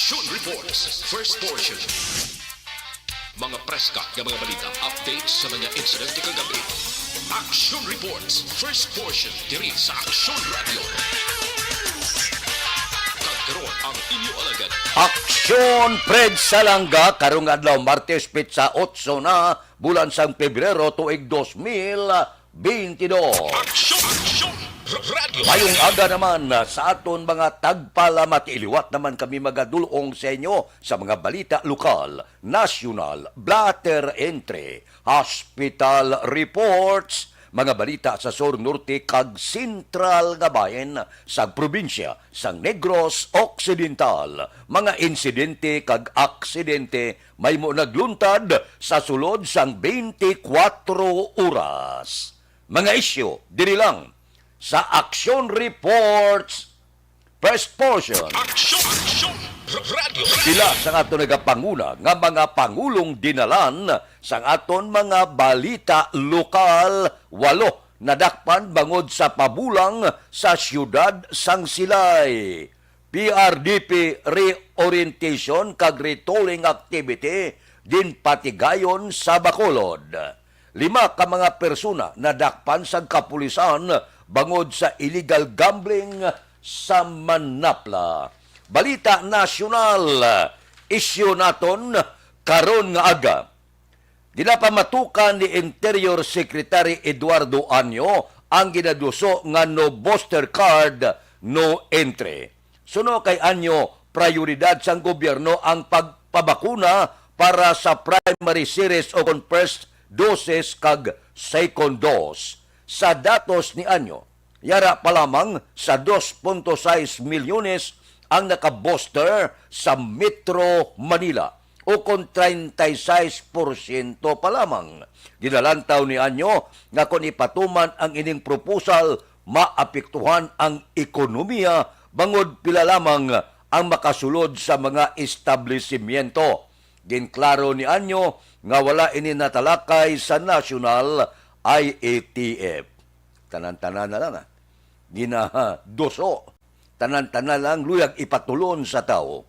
Action Reports, first portion. Mga preska ng mga balita, updates sa mga insidente kagabi. Action Reports, first portion, diri sa Action Radio. Kagkaroon ang inyo alagad. Aksyon Fred Salanga karong adlaw Martes pitsa 8 na bulan sang Pebrero tuig 2022. Action Radio. Mayong aga naman sa aton mga tagpalamat iliwat naman kami magadulong sa inyo sa mga balita lokal, national, blatter entry, hospital reports, mga balita sa Sur Norte kag Sentral nga bayan sa probinsya sang Negros Occidental, mga insidente kag aksidente may mo nagluntad sa sulod sang 24 oras. Mga isyu diri lang sa Action Reports first portion. Action Radio. Sila sa aton nagapanguna nga mga pangulong dinalan sa aton mga balita lokal, 8 nadakpan bangod sa pabulang sa siyudad sang Silay. PRDP reorientation kag retolling activity din patigayon sa Bacolod. 5 ka mga persona nadakpan sa kapulisan bangod sa illegal gambling sa Manapla. Balita nasyonal, isyu naton karon nga aga. Dila pa matukan ni Interior Secretary Eduardo Anyo ang ginaduso nga no booster card, no entry. Suno kay Anyo, prioridad sang gobyerno ang pagpabakuna para sa primary series o first doses kag second dose. Sa datos ni Anyo, yara pa lamang sa 2.6 milyones ang nakaboster sa Metro Manila o kung 36% pa lamang. Dinalantaw ni Anyo nga kung ipatuman ang ining proposal, maapektuhan ang ekonomiya bangod pila lamang ang makasulod sa mga establishmento. Ginklaro ni Anyo nga wala ini natalakay sa national IATF. Tanan-tanan na lang ginadoso. Tanan-tanan lang luyag ipatulon sa tao.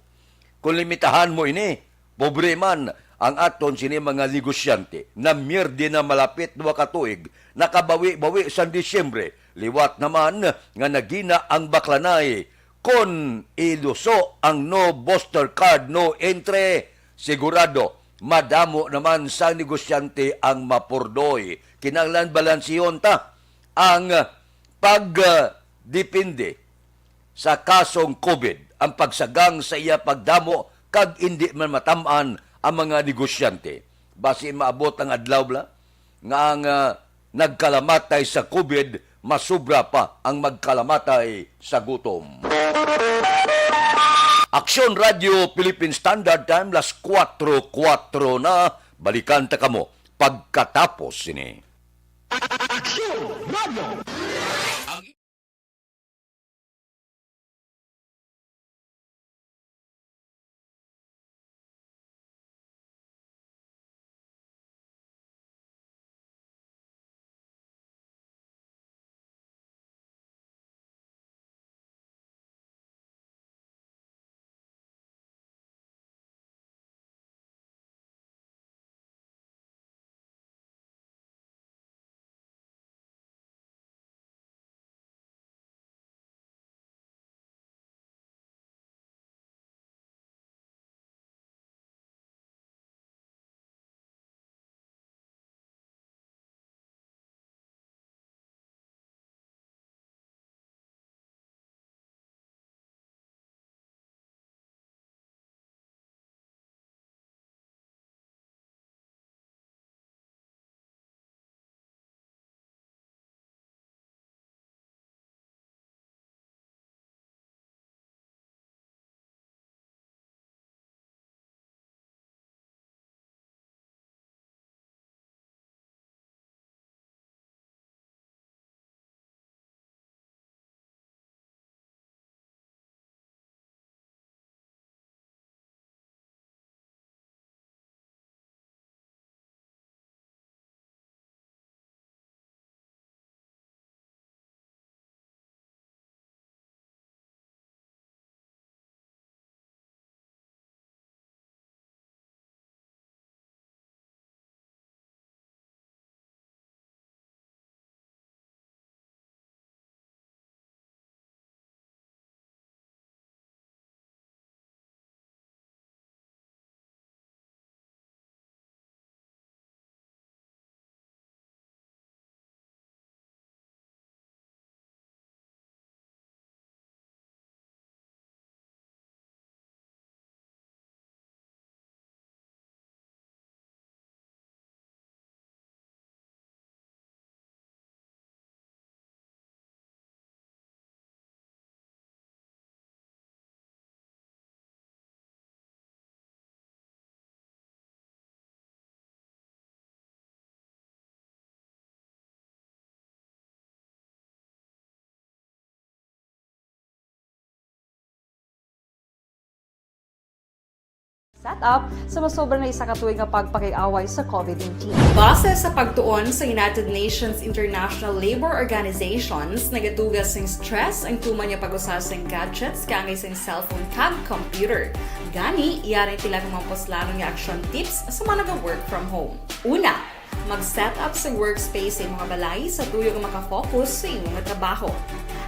Kung limitahan mo ini, pobre man ang aton sini mga negosyante na mirdi na malapit 2 katuig, nakabawi-bawi sa Disyembre. Liwat naman nga nagina ang baklanay. Kung iluso ang no booster card, no entry, sigurado madamo naman sa negosyante ang mapurdoy. Kinanglan balansiyon ta ang pagdepende sa kasong COVID, ang pagsagang sa iya pagdamo kag hindi man matamaan ang mga negosyante. Basi maabot ang adlaw bla nga ang nagkalamatay sa COVID, masubra pa ang magkalamatay sa gutom. Action Radio Philippine Standard Time, las 4:04 na. Balikan ta kamo pagkatapos ini. Action Radio. set up sa masobra na isa katuig nga pagpakiaway sa COVID-19. Base sa pagtuon sa United Nations International Labour Organizations, nagatugas ng stress ang tuman niya pag-usasang gadgets kangay sa cellphone kag computer. Gani, iyaring tila ng mga poslanong action tips sa mga nag-work from home. Una, mag-set up sa workspace sa mga balay sa tuyo nga makafocus sa imong trabaho.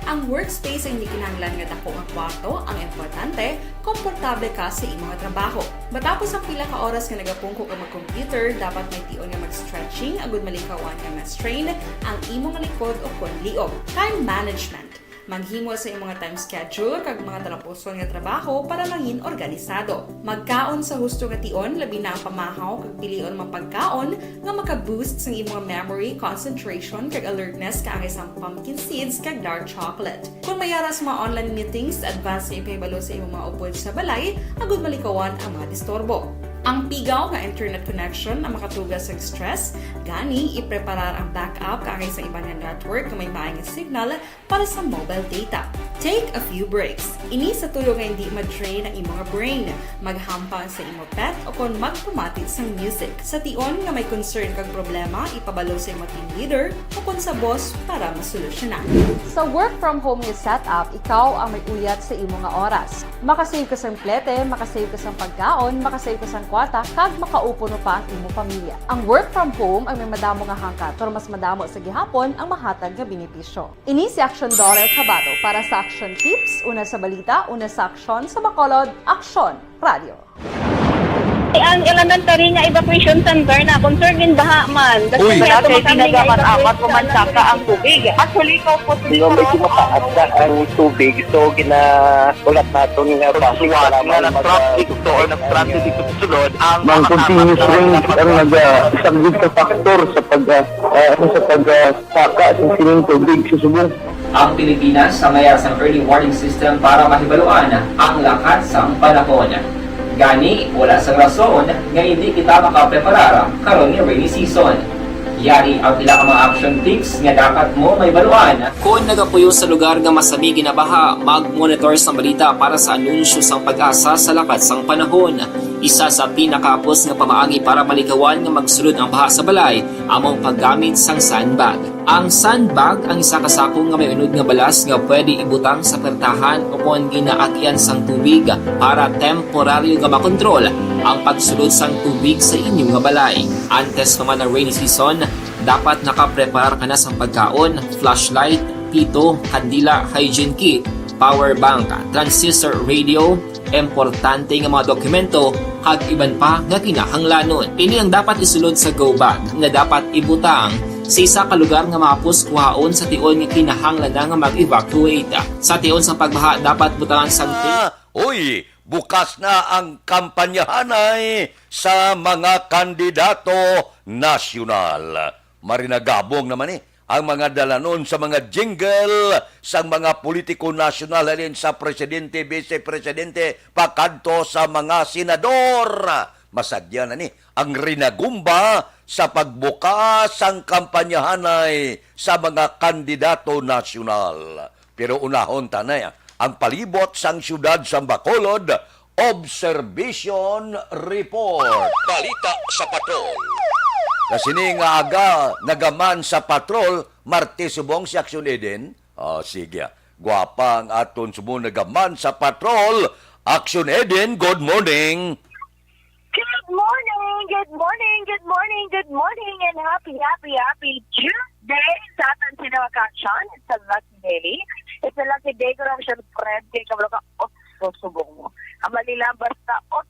Ang workspace ay hindi kinahanglan nga dako nga kwarto, ang importante, komportable ka sa imong trabaho. Matapos ang pila ka oras nga nagapungko ka mag-computer, dapat may tion nga mag-stretching agud malikawan nga ma-strain ang imong likod o kon liog. Time management. Maghimo sa imong time schedule kag mga tarapuson nga trabaho para langin organisado. Magkaon sa husto nga tion, labi na ang pamahaw kag pilion mga pagkaon nga maka-boost sa imong memory, concentration kag alertness kaangay sa pumpkin seeds kag dark chocolate. Kung mayaras mga online meetings, advance na ipahibalo sa imong mga upod sa balay, agud malikawan ang mga disturbo. Ang pigaw nga internet connection ang makatugas sa stress, gani ipreparar ang backup kaangay sa ibang network na may maayong signal para sa mobile data. Take a few breaks. Ini sa tuyo nga hindi ma-drain ang imong brain, maghampang sa imong pet o kon magpumatid sa music. Sa tion nga may concern kag problema, ipabalo sa imong team leader o kon sa boss para masolusyonan. Sa work from home nga setup, ikaw ang may uyat sa imong nga oras. Makasave ka sa plete, makasave ka sa pagkaon, makasave ka sa kwarta, kag makaupo no pa ang imong pamilya. Ang work from home ay may madamo nga hangkat, pero mas madamo sa gihapon ang mahatag nga benepisyo. Ini si Action Dollar Cabato para sa Action Tips, una sa balita, una sa aksyon, sa Bacolod, Action Radio. Ang elementary nga evacuation center na concern din baha man. Uy! Kaya Kasi tumakami ginagaman nga apat pumansaka ang tubig. Actually, ikaw po Di ba medyo makaadda ang tubig, so ginaulat nato nga pagsiwala nga nag-traffic to or nag-traffic dito sa sulod ang Mang continuous rain ang isang good ka factor sa pagsaka ng sining tubig sa subong. Ang Pilipinas sa mayas ng early warning system para mahibaluan ang lakas ng panahon. Gani, wala sa rason nga hindi kita makapreparar karon ni rainy season. Yari ang pila ka mga action tips nga dapat mo may baluan. Kung nagapuyo sa lugar nga masabi ginabaha, mag-monitor sa balita para sa anunsyo sang pag-asa sa lakas sang panahon. Isa sa pinakapos nga pamaagi para malikawan nga magsulod ang baha sa balay, among paggamit sang sandbag. Ang sandbag ang isa ka sako nga may unod nga balas nga pwede ibutang sa pertahan o kung ginaagyan sang tubig para temporaryo nga makontrol ang pagsulod sang tubig sa inyong nga balay. Antes naman ng rainy season, dapat nakaprepare ka na sa pagkaon, flashlight, pito, kandila, hygiene kit, power bank, transistor radio, importante nga mga dokumento, kag iban pa nga kinahanglanon. Ini ang dapat isulod sa go bag nga dapat ibutang sa isa ka lugar nga mapos kuhaon sa tion nga kinahanglan nga mag-evacuate. Sa tion sa pagbaha, dapat butangan sang Uy! Bukas na ang kampanyahanay sa mga kandidato nasyonal. Marinagabong naman ang mga dalanon sa mga jingle sa mga politiko nasyonal halin sa presidente, vice-presidente, pakadto sa mga senador. Masadya na ang rinagumba sa pagbukas ang kampanyahanay sa mga kandidato nasyonal. Pero unahon tanay ang palibot sang syudad sa Bacolod, Observation Report. Balita sa patrol. Kasi nga aga nagaman sa patrol, Martes subong si Action Eden. Sige. Gwapa ang aton subong nagaman sa patrol. Action Eden, good morning. Good morning, good morning, good morning, good morning, and happy Tuesday sa atin sinawakaksyon. It's a lucky day. It's a lucky day ko lang siya friend. Kaya kabalo ka 8 subong mo. Ang malila basta 8,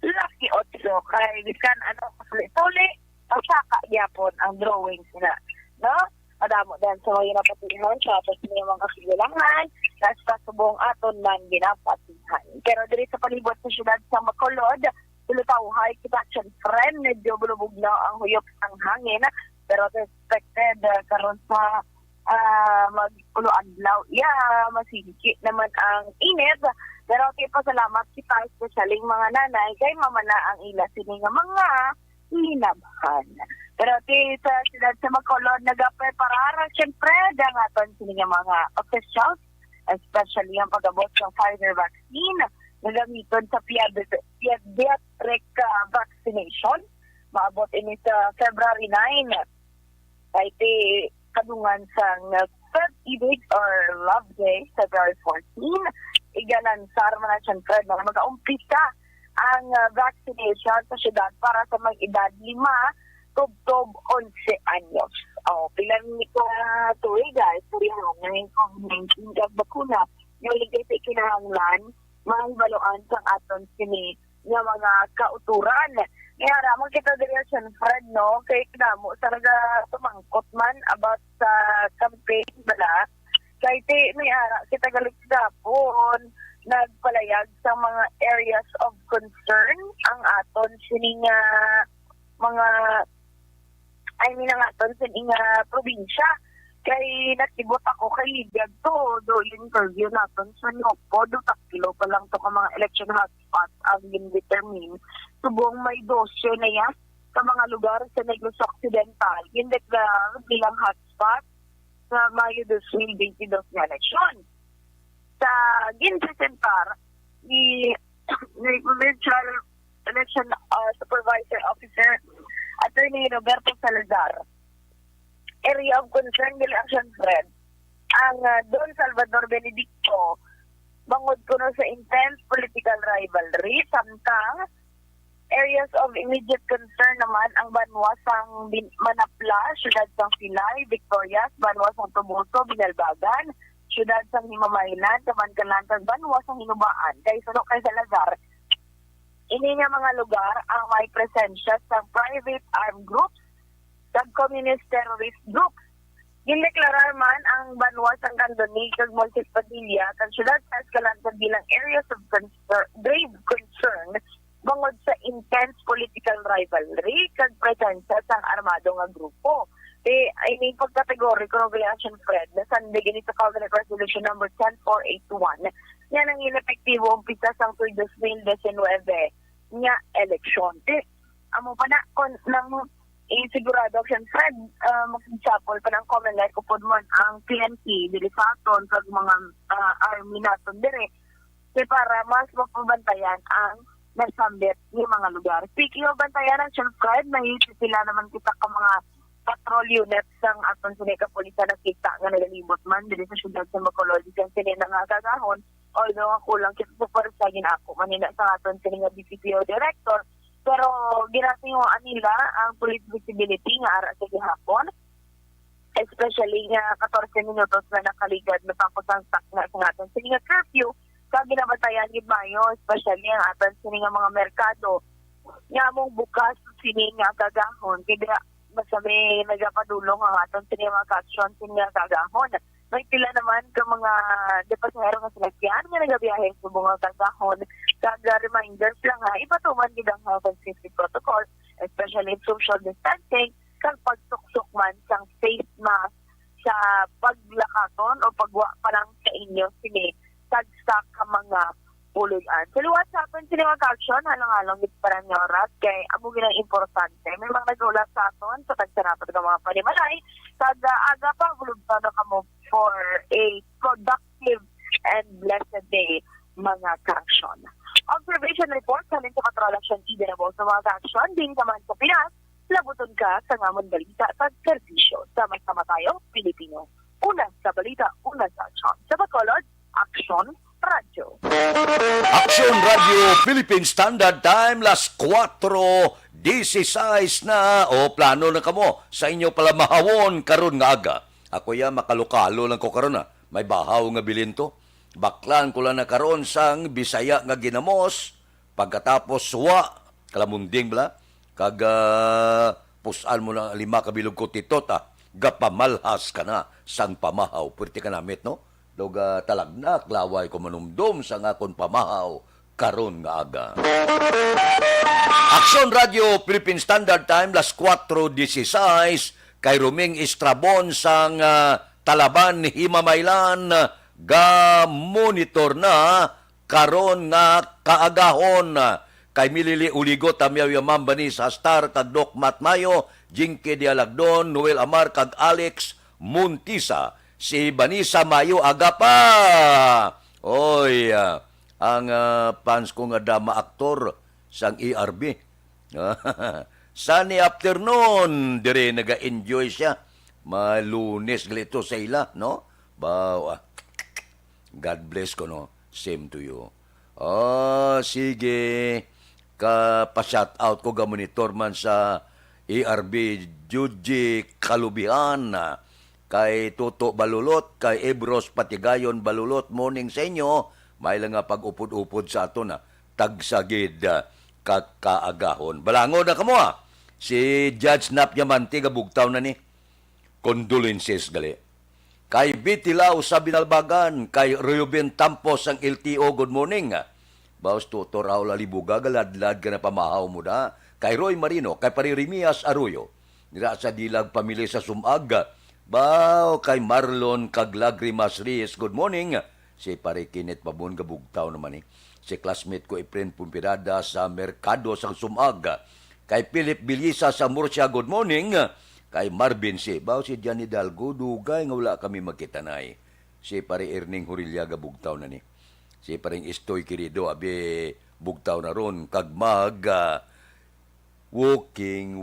lucky 8. Kaya iskan sulit-sulit, pagsaka yapon ang drawings na. No? Madamo din sa mga napatihan siya. Tapos may mga kasilangan. Nasa subong aton man ginapatihan. Pero diri sa palibot sa syudad sa Bacolod, tulutaw-hay kita action friend, medyo bulubog na ang huyop ng hangin, pero expected karon sa mag-ulo-adlaw. Masiki naman ang init, pero pasalamat kita, especially mga nanay, kay mamana ang ila sini nga mga linabhan. Pero sa sila sa Bacolod, nag-preparar, siyempre, ang aton sini nga mga officials, especially ang pag-abot ng Pfizer vaccine, gagamiton sa pediatric vaccination. Maabot ini sa February 9. Kahit kadungan sang First Ibig or Love Day, February 14. Igalansar man na siyempre na mag-aumpisa ang vaccination sa syudad para sa mga edad 5 tub 11 anyos. Pilan nito tuloy guys, purihan ng COVID-19 kag bakuna. Yung ligay sa kinahanglan, mahibaluan sang aton sini nga mga kauturan. Kaya ramang kita diri Fred, no? Kay kinamo talaga tumangkot man about sa campaign bala. Kay may ara kita galit gapon nagpalayag sa mga areas of concern ang aton sini nga mga ang aton sini nga probinsya. Kay nakibot ako kay Libyag to, do interview natin sa Nopo, do takilo pa lang to ka mga election hotspots ang determine. Subong may 12 na yan sa mga lugar sa Negros Occidental. Yung deklar bilang hotspot sa Mayo 2022 na eleksyon. Sa ginpresentar ni Provincial Election Supervisor Officer Attorney Roberto Salazar, area of concern nila Action Fred, ang Don Salvador Benedicto, bangod kuno sa intense political rivalry, samtang areas of immediate concern naman ang Banwasang Manapla, Siyudad sang Pilay, Victorias, Banwasang Tubuso, Binalbagan, Siyudad sang Himamaylan, Kamankalantan, Banwasang Hinubaan. Kay Suno kay Salazar, ini nga mga lugar ang may presensya sa private armed groups, sub-communist terrorist groups. Gindeklarar man ang Banwasang Candonig kag Montes Padilla kag Siyudad sa Escalante bilang areas of grave concern bangod sa intense political rivalry kag presensya sang armado nga grupo. I mean, pagkategoriko ng Action Fred na sandig ini sa Cabinet Resolution number 10481 yan ang inepektibo umpisa sang 2019 nga eleksyon. Amo pa na nang sigurado Action Fred, magsapol pa ng common life upod man ang PNP, dilisaton, kag mga army naton dire, para mas mapabantayan ang nasambit ng mga lugar. Speaking of bantayan ang Action Fred, nahihiti sila naman kita ka mga patrol units sang aton sinika polisa na kita nga nagalibot man dili sa syudad sa Bacolod kang sinina nga kagahon, although ako lang kita sa ginako manina sa aton sininga BPPO director. Pero ginatinguan nila ang police visibility nga ara sa gihapon, especially nga 14 minutos na nakaligad na tapos ang sakna sa aton sini nga curfew kag ginabatayan gid mayo, especially ang aton sini nga mga merkado nga mong bukas sini nga kagahon kaya masabi nagapadulong ang aton sini mga action sini nga kagahon. May pila naman ka mga depasahero nga salakyan nga nagabiyahe sa mga kagahon. Kag reminders lang ha, ipatuman gid ang health and safety protocol, especially social distancing, kag pagsuksok man sang face mask sa paglakaton o pagwa pa lang sa inyo sini tagsa ka mga puluyan. Sa luwas sa aton sini mga action, halang-halang gid para nga oras kay amo ginang importante. May mga nag-ulat sa aton sa tagsarapat ng mga panimalay, kag aga pa bulugtan na kamo for a productive and blessed day mga ka-action. Observation report sa sa Control Action Idenabo sa mga ka-action din naman sa Pinas, labuton ka sa ngamon balita sa serbisyo. Sama-sama tayo, Pilipino. Una sa balita, una sa action. Sa Bacolod, Action Radio. Action Radio Philippine Standard Time, las 4:16 na o plano na kamo sa inyo pala mahawon karon nga aga. Ako ya makalukalo lang ko karon na. May bahaw nga bilinto. Baklan ko lang na karon sang Bisaya nga ginamos pagkatapos suwa kalamunding bala kag pusan mo na 5 kabilog ko titota gapamalhas ka na sang pamahaw. Pwerte ka namit no? Doga talagnak laway ko manumdum sa ngakon pamahaw karon nga aga. Action Radio Philippine Standard Time las 4:16 kay Ruming Estrabon sang Talaban Himamaylan ga monitor na karon nga kaagahon kay Milili Uligo Tamyaw Yamambani sa Star kag Doc Matmayo, Jinky Dialagdon, Noel Amar kag Alex Muntisa, si Banisa Mayo aga pa. Oy, ang fans ko nga dama aktor sang ERB. Sunny afternoon, dire naga-enjoy siya. Malunes galito sa ila, no? Bawa. God bless ko, no? Same to you. Sige. Pa-shout out ko ga monitor man sa ERB Juji Kalubian, kay Toto Balulot, kay Ebros Patigayon Balulot, morning sa inyo. May lang nga pag-upod-upod sa ato na tagsagid kaagahon. Balango na kamo si Judge Nap Yamanti gabugtaw na ni. Condolences gali. Kay Bitilaw sa Binalbagan, kay Ruben Tampos ang LTO, good morning. Baos Toto Raul Alibuga, galadlad ka na pamahaw mo na. Kay Roy Marino, kay Paririmias Arroyo, nira sa Dilag Pamilya sa Sumag. Bao kay Marlon Kaglagrimas Reyes, good morning. Si Pare Kinet Pabon gabugtaw naman si classmate ko Efren Pumpirada sa Merkado sa Sumag. Kay Philip Bilisa sa Murcia, good morning. Kay Marvin si Bao si Johnny Dalgo, dugay nga wala kami magkitanay. Si Pare Erning Hurilya gabugtaw na ni. Si Paring Istoy Querido, abi bugtaw na ron kagmag walking.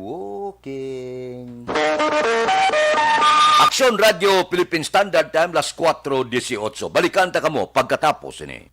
Aksyon Radio Philippine Standard Time, las 4:18. Balikan ta kamo pagkatapos ini.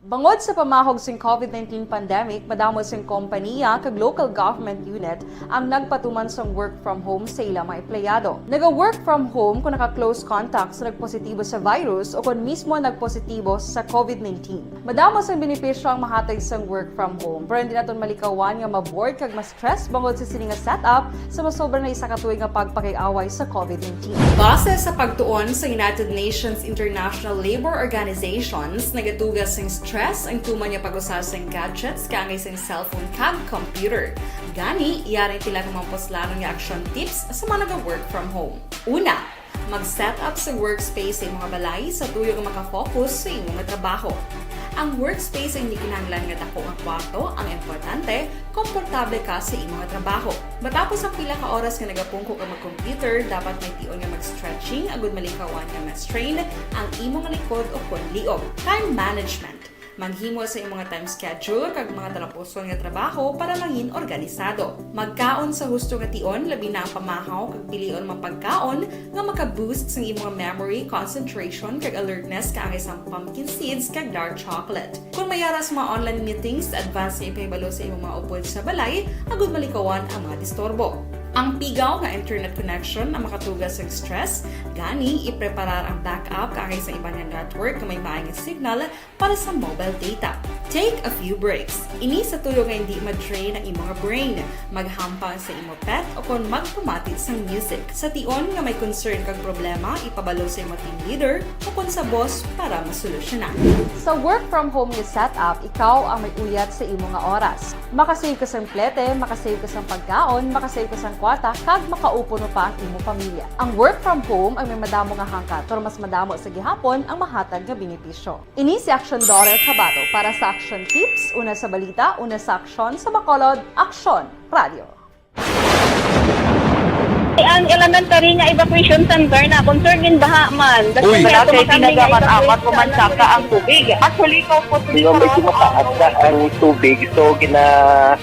Bangod sa pamahog sing COVID-19 pandemic, madamo sing kompanya kag local government unit ang nagpatuman sang work from home sa ilang mga empleyado. Naga-work from home kung naka-close contact sa nagpositibo sa virus o kung mismo nagpositibo sa COVID-19. Madamo sang benepisyo ang mahatag sang work from home, pero hindi naton malikawan nga ma-bored kag ma-stress bangod sa sini nga setup sa masobra na isa ka tuig nga pagpakiaway sa COVID-19. Base sa pagtuon sa United Nations International Labor Organizations, nagatugas sing stress ang tuman niya pag-usasang gadgets kangay sa cellphone kag computer. Gani, iyaring tila kumampos nga action tips sa mga nag-work from home. Una, mag-set up sa workspace sa mga balay sa tuyo nga makafocus sa imong trabaho. Ang workspace ay hindi kinahanglan nga dako ang kwarto, ang importante, komportable ka sa imong trabaho. Matapos ang pila ka oras nga nagapungko ka mag-computer, dapat may tion nga mag-stretching agud malikawan nga ma-strain ang imong likod o konliog. Time management. Manghimo sa imong time schedule kag mga talapuson nga trabaho para mangin organisado. Magkaon sa husto nga tion, labi na ang pamahaw kag pilion mapagkaon nga maka-boost sa imong memory, concentration kag alertness kaangay sa pumpkin seeds kag dark chocolate. Kung mayaras mga online meetings, advance sa ipahibalo sa imong mga upod sa balay, agud malikawan ang mga disturbo. Ang pigaw nga internet connection na makatugas sa stress, gani ipreparar ang backup kaangay sa ibang network na may maayong signal para sa mobile data. Take a few breaks. Ini sa tuyo nga hindi ma-drain ang imong brain, maghampang sa imong pet o kung magpumati sa music. Sa tion nga may concern kag problema, ipabalo sa imong team leader o kung sa boss para masolusyonan. Sa work from home nga setup, ikaw ang may uyat sa imong nga oras. Makasave ka sa plete, makasave ka sa pagkaon, makasave ka sa kwata, kag makaupo no pa ang imong pamilya. Ang work from home ay may madamo nga hangkat, pero mas madamo sa gihapon ang mahatag nga benepisyo. Ini si Action Dorel Cabato para sa Action Tips, una sa balita, una sa aksyon, sa Bacolod, Aksyon Radio. Ang elementary nga evacuation center na concern din baha man. Uy, kasi pinagamat-amat kumansaka ang tubig. Actually, ko po Hindi may tumataas na ang tubig. So,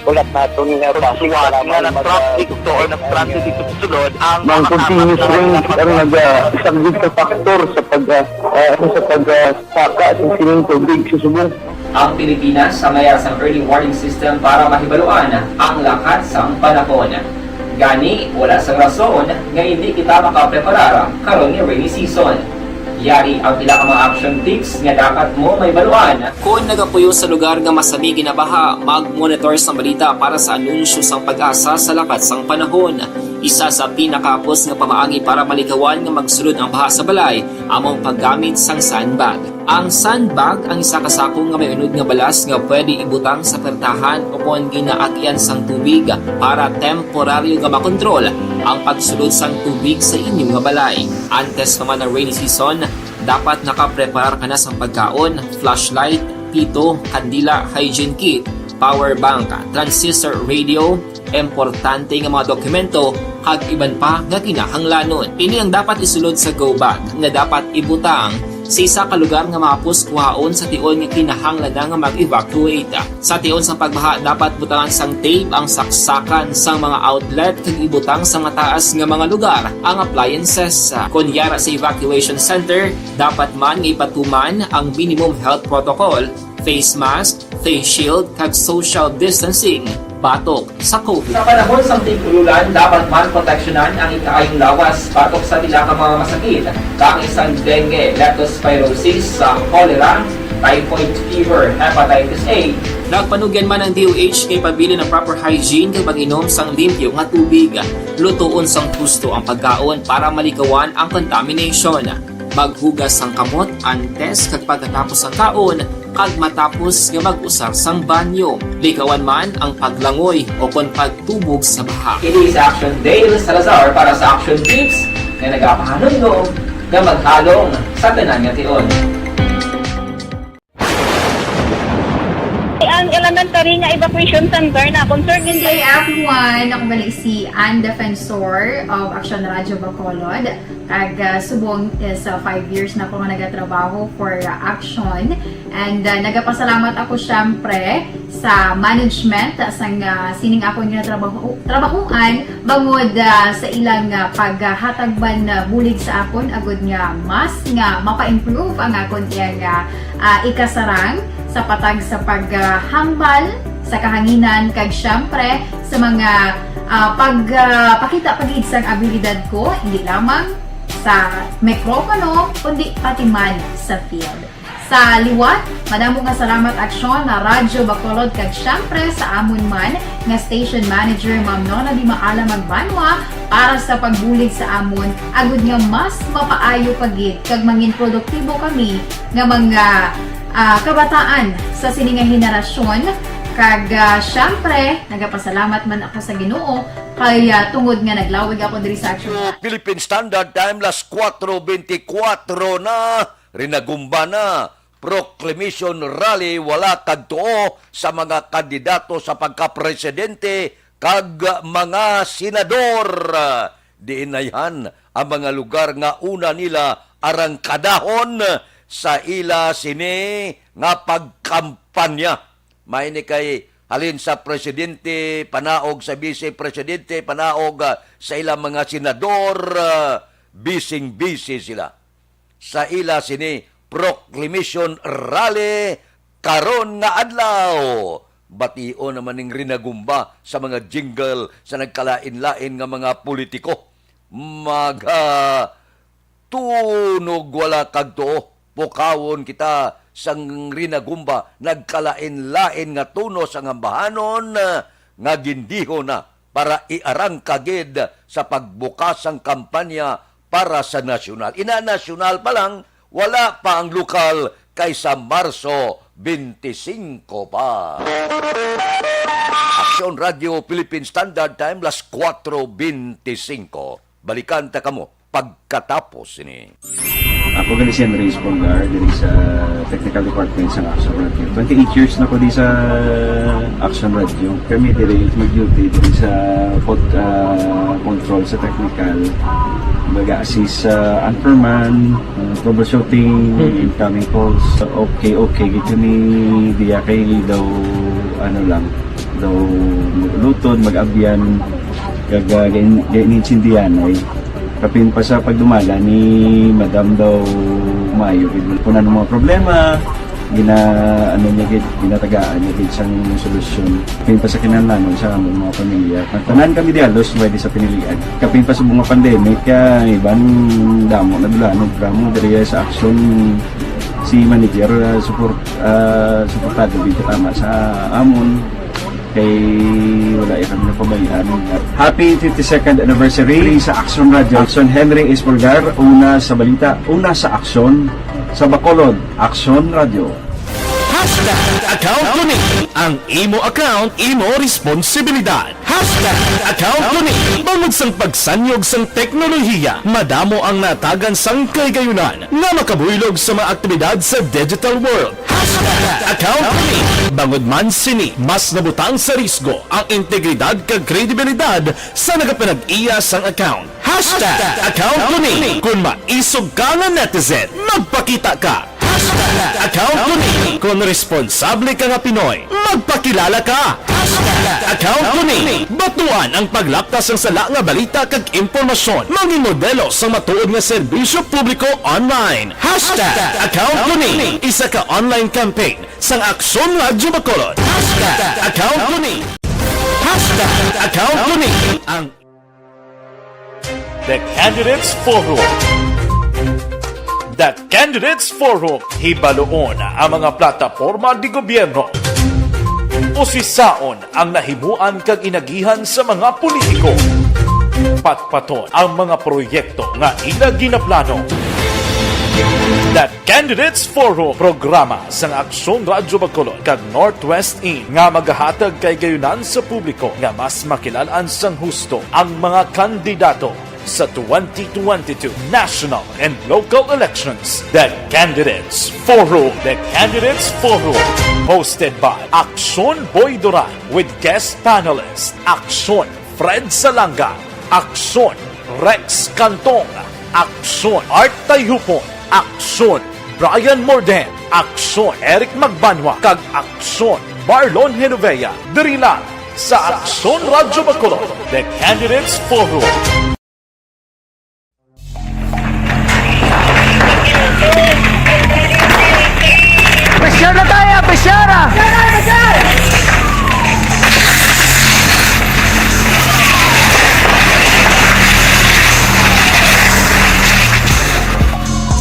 ulat natin nga Pagsiwat nga ng traffic to or ng-transit dito sa sulod, ang Mang continuous rin ang nag-isang ka factor sa pagsaka at sining tubig sa subong. Ang Pilipinas sa mayas ang early warning system para mahibaluan ang lakas ng panahon. Gani, wala sang rason nga hindi kita makapreparar karon ni rainy season. Yari ang pila ka mga action tips nga dapat mo may baluan. Kung nagapuyo sa lugar nga masabi ginabaha, mag-monitor sa balita para sa anunsyo sang pag-asa sa lakas sang panahon. Isa sa pinakapos nga pamaagi para malikawan nga magsulod ang baha sa balay among paggamit sang sandbag. Ang sandbag ang isa kasakong nga may unod nga balas nga pwede ibutang sa pertahan upon ginaagyan sang tubig para temporaryo nga makontrol ang pagsulod sang tubig sa inyong nga balay. Antes naman ng rainy season, dapat nakapreparar ka na sang pagkaon, flashlight, pito, kandila, hygiene kit, power bank, transistor radio, importante nga mga dokumento kag iban pa nga kinahanglanon. Ini ang dapat isulod sa go bag nga dapat ibutang sa isa ka lugar nga mapus kuhaon sa tion nga kinahanglan nga mag-evacuate. Sa tion sa pagbaha dapat butangan sang tape ang saksakan sang mga outlet kag ibutang sa mataas nga mga lugar ang appliances. Kunyara sa evacuation center, dapat man nga ipatuman ang minimum health protocol, face mask, face shield kag social distancing batok sa COVID. Sa panahon sa tigululan, dapat man proteksyonan ang ikaayong lawas batok sa tila ka mga masakit, kang isang dengue, leptospirosis, cholera, typhoid fever, hepatitis A. Nagpanugyan man ang DOH kay pabili ng proper hygiene kay pag-inom sang limpyo nga tubig. Lutuon sang gusto ang pagkaon para malikawan ang contamination. Maghugas sang kamot antes kag pagkatapos ang kaon kag matapos nga mag-usar sang banyo. Likawan man ang paglangoy o kon pagtubog sa baha. It is Action Dale Salazar para sa Action Tips nga nagapahanong nga maghalong sa tanan nga tion. Ang elementary nga evacuation center na concerned din Hey everyone! Ako balik si Ann Defensor of Action Radio Bacolod. Kag subong is 5 years na ako nga nagatrabaho for Action. And nagapasalamat ako syempre sa management sang sining ako nga trabahuan bangod sa ilang paghatagban bulig sa akon agud nga mas nga mapa-improve ang akon nga ikasarang sa patag sa paghambal sa kahanginan kag syempre sa mga pagpakita pagid sang abilidad ko hindi lamang sa mikropono kundi pati man sa field. Sa liwat, madamo nga salamat Aksyon na Radyo Bacolod kag syempre sa amon man nga station manager Ma'am Nona Di Maala Magbanwa para sa pagbulig sa amon agud nga mas mapaayo pagid kag mangin produktibo kami nga mga kabataan sa sininga henerasyon kag syempre nagapasalamat man ako sa Ginoo kay tungod nga naglawig ako diri sa Action. Philippine Standard Time, las 4:24 na, rinagumba na. Proclamation rally wala kagtuo sa mga kandidato sa pagkapresidente kag mga senador. Diinayhan ang mga lugar nga una nila arangkadahon sa ila sini nga pagkampanya. May ni kay halin sa presidente, panaog sa vice-presidente, panaog sa ilang mga senador, bising-busy sila. Sa ila sini proclamation rally karon nga adlaw. Batio naman ning rinagumba sa mga jingle sa nagkalain-lain nga mga politiko. Tunog wala kagtuo. Pukawon kita sang rinagumba nagkalain-lain nga tuno sa ambahanon nga gindiho na para iarang kagid sa pagbukasang kampanya para sa nasyonal. Ina-nasyonal pa lang, wala pa ang lokal kaysa Marso 25 pa. Action Radio Philippine Standard Time, las 4:25. Balikan ta kamo pagkatapos ini. Ako gali si Andres Polgar dari sa Technical Department sa Action Radio. 28 years na ko di sa Action Radio. Kami diri mag-duty diri sa control sa technical. Mag-assist sa anchorman, troubleshooting, incoming calls. Okay. Gito ni diya kay daw daw lutod, mag-abyan, ganinsindihan ay kapin pa sa pagdumala ni Madam daw maayo kung ano mga problema ginatagaan niya gid sang solusyon kapin pa sa kinahanglan sa among mga pamilya. Tanan kami dialos pwede sa pinilian kapin pa sa mga pandemic kay iban damo na dulanog drama diri sa Action si manager suportado gid tama sa amon kay wala kami na pabayaan. Happy 52nd anniversary sa Action Radio. Action Henry Espolgar, una sa balita, una sa aksyon, sa Bacolod, Action Radio. Account ko ni ang imo account, imo responsibilidad. Account ko ni bangod sang pagsanyog sang teknolohiya, madamo ang natagan sang kaygayunan nga makabuylog sa mga aktibidad sa digital world. Account ko ni bangod man sini mas nabutang sa risgo ang integridad kag kredibilidad sa nagapanag-iya sang account. Account ko ni kung maisog ka nga netizen, magpakita ka. Account ko ni kung responsable ka nga Pinoy, magpakilala ka. Account ko ni batuan ang paglaptas ng sala nga balita kag impormasyon, mangin modelo sa matuod nga serbisyo publiko online. Account ko ni isa ka online campaign sang Aksyon Radyo Bacolod. Account ko ni Account ko ni ang The Candidates Forum. The Candidates Forum, hibaloon ang mga plataporma di gobyerno. Usisaon ang nahimuan kag inagihan sa mga politiko. Patpaton ang mga proyekto nga ila ginaplano. The Candidates Forum, programa sa Aksyon Radyo Bacolod kag Northwest In nga magahatag kay gayunan sa publiko nga mas makilalaan sang husto ang mga kandidato sa 2022 national and local elections. The Candidates Forum. The Candidates Forum. Hosted by Aksyon Boy Duran with guest panelists Aksyon Fred Salanga, Aksyon Rex Cantong, Aksyon Art Tayupon, Aksyon Brian Morden, Aksyon Eric Magbanwa, kag Aksyon Marlon Genovea. Diri lang sa Aksyon Radyo Bacolod. The Candidates Forum. Besyara tayo! Besyara!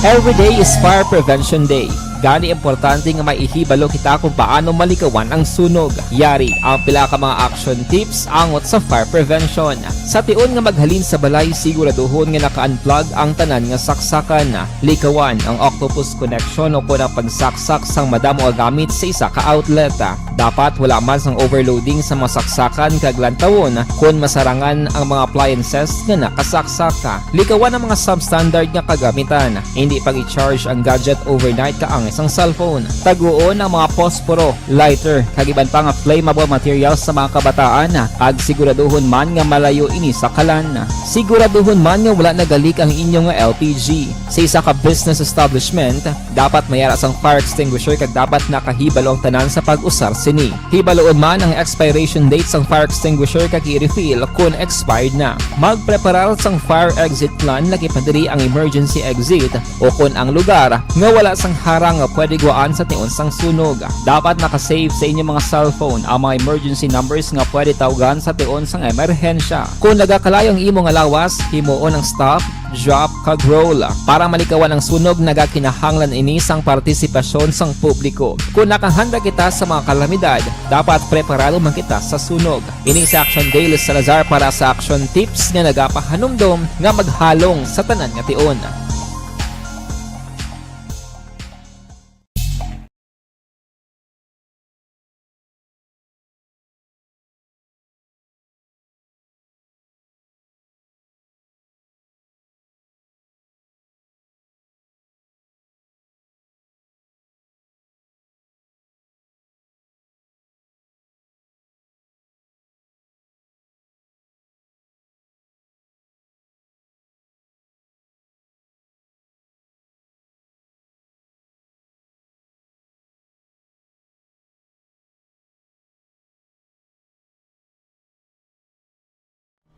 Every day is Fire Prevention Day. Gani importante nga maihibalo kita kung paano malikawan ang sunog. Yari ang pila ka mga action tips angot sa fire prevention. Sa tion nga maghalin sa balay, siguraduhon nga naka-unplug ang tanan nga saksakan. Likawan ang octopus connection o kung ang pagsaksak sang madamo nga gamit sa isa ka outlet. Dapat wala man sang overloading sa masaksakan kag lantawon kung masarangan ang mga appliances nga nakasaksaka. Likawan ang mga substandard nga kagamitan. Hindi pag i-charge ang gadget overnight kaang isang cellphone. Taguon ang mga posporo, lighter, kag iban pa nga flammable materials sa mga kabataan. Kag siguraduhon man nga malayo ini sa kalan. Siguraduhon man nga wala nagalik ang inyong LPG. Sa isa ka business establishment, dapat mayara sang fire extinguisher kag dapat nakahibalo ang tanan sa pag-usar sini. Hibaloon man ang expiration date sang fire extinguisher kag i-refill kung expired na. Magpreparar sang fire exit plan laki padiri ang emergency exit o kung ang lugar nga wala sang harang nga pwede guwaan sa tion sang sunog. Dapat nakasave sa inyong mga cellphone ang mga emergency numbers nga pwede tawagan sa tion sang emerhensya. Kung nagakalayo ang imo nga lawas, himuon ang stop, drop, kag roll. Para malikawan ang sunog, nagakinahanglan ini sang partisipasyon sang publiko. Kung nakahanda kita sa mga kalamidad, dapat preparado man kita sa sunog. Ini sa Action Daily Salazar para sa action tips nga nagapahanumdom nga maghalong sa tanan nga tion.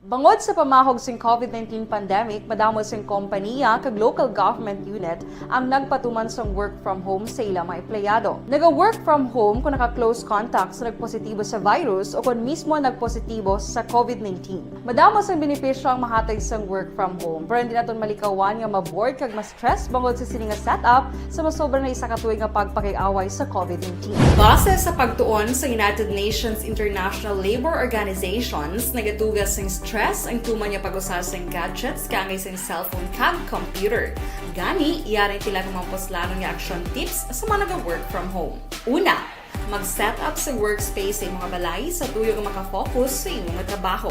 Bangod sa pamahog sing COVID-19 pandemic, madamo sing kompanya kag local government unit ang nagpatuman sang work from home sa ilang mga empleyado. Naga-work from home kung naka-close contacts na nagpositibo sa virus o kung mismo nagpositibo sa COVID-19. Madamo sang benepisyo ang mahatag sang work from home, pero hindi naton malikawan nga ma-bored kag ma-stress bangod sa sini nga setup sa masobra na isa ka tuig nga pagpakiaway sa COVID-19. Base sa pagtuon sa United Nations International Labor Organizations, nagatugas ng stress ang tuman niya pag-usasang gadgets kangay sa cellphone kag computer. Gani, iyarin tila ng mga poslano nga action tips sa mga nag-work from home. Una, mag-set up sa workspace sa mga balay sa tuyo nga makafocus sa imong trabaho.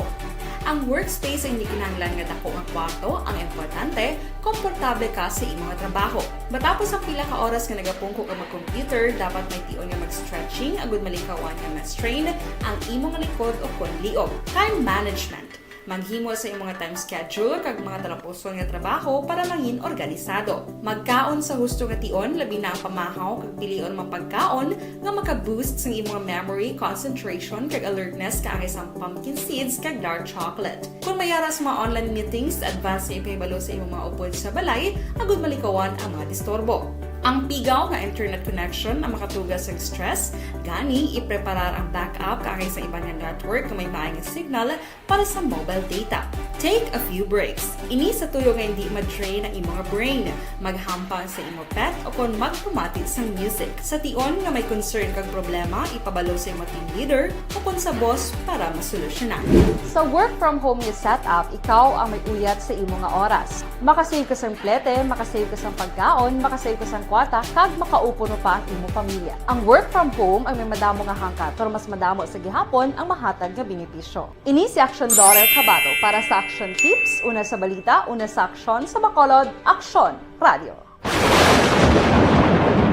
Ang workspace ay hindi kinahanglan nga dako nga kwarto, ang importante, komportable ka sa imong trabaho. Matapos ang pila ka oras nga nagapungko ka mag-computer, dapat may tion nga mag-stretching agud malikawan nga ma-strain ang imong likod o konliog. Time management. Maghimo sa imong mga time schedule kag mga talapuson nga trabaho para mangin organisado. Magkaon sa husto nga tion, labi na ang pamahaw kag pilion mapagkaon nga maka-boost sa imong memory, concentration kag alertness kaangay sa pumpkin seeds kag dark chocolate. Kung mayara sa mga online meetings, advance sa ipahibalo sa imong mga upod sa balay, agud malikawan ang mga disturbo. Ang pigaw nga internet connection ang makatugas sa stress, gani ipreparar ang backup kaangay sa ibang nga network na may maayong signal para sa mobile data. Take a few breaks. Ini sa tuyo nga hindi ma-drain ang imong brain, maghampang sa imong pet o kung magpumati sa music. Sa tion nga may concern kag problema, ipabalo sa imong team leader o kung sa boss para masolusyonan. Sa work from home nga setup, ikaw ang may uyat sa imong nga oras. Makasave ka sang plete, makasave ka sang pagkaon, makasave ka sang kwata, kag makaupo no pa ang imong pamilya. Ang work from home ay may madamo nga hangkat, pero mas madamo sa gihapon ang mahatag nga benepisyo. Ini si Action Dorel Cabato para sa Action Tips, una sa balita, una sa aksyon sa Bacolod, Aksyon Radio.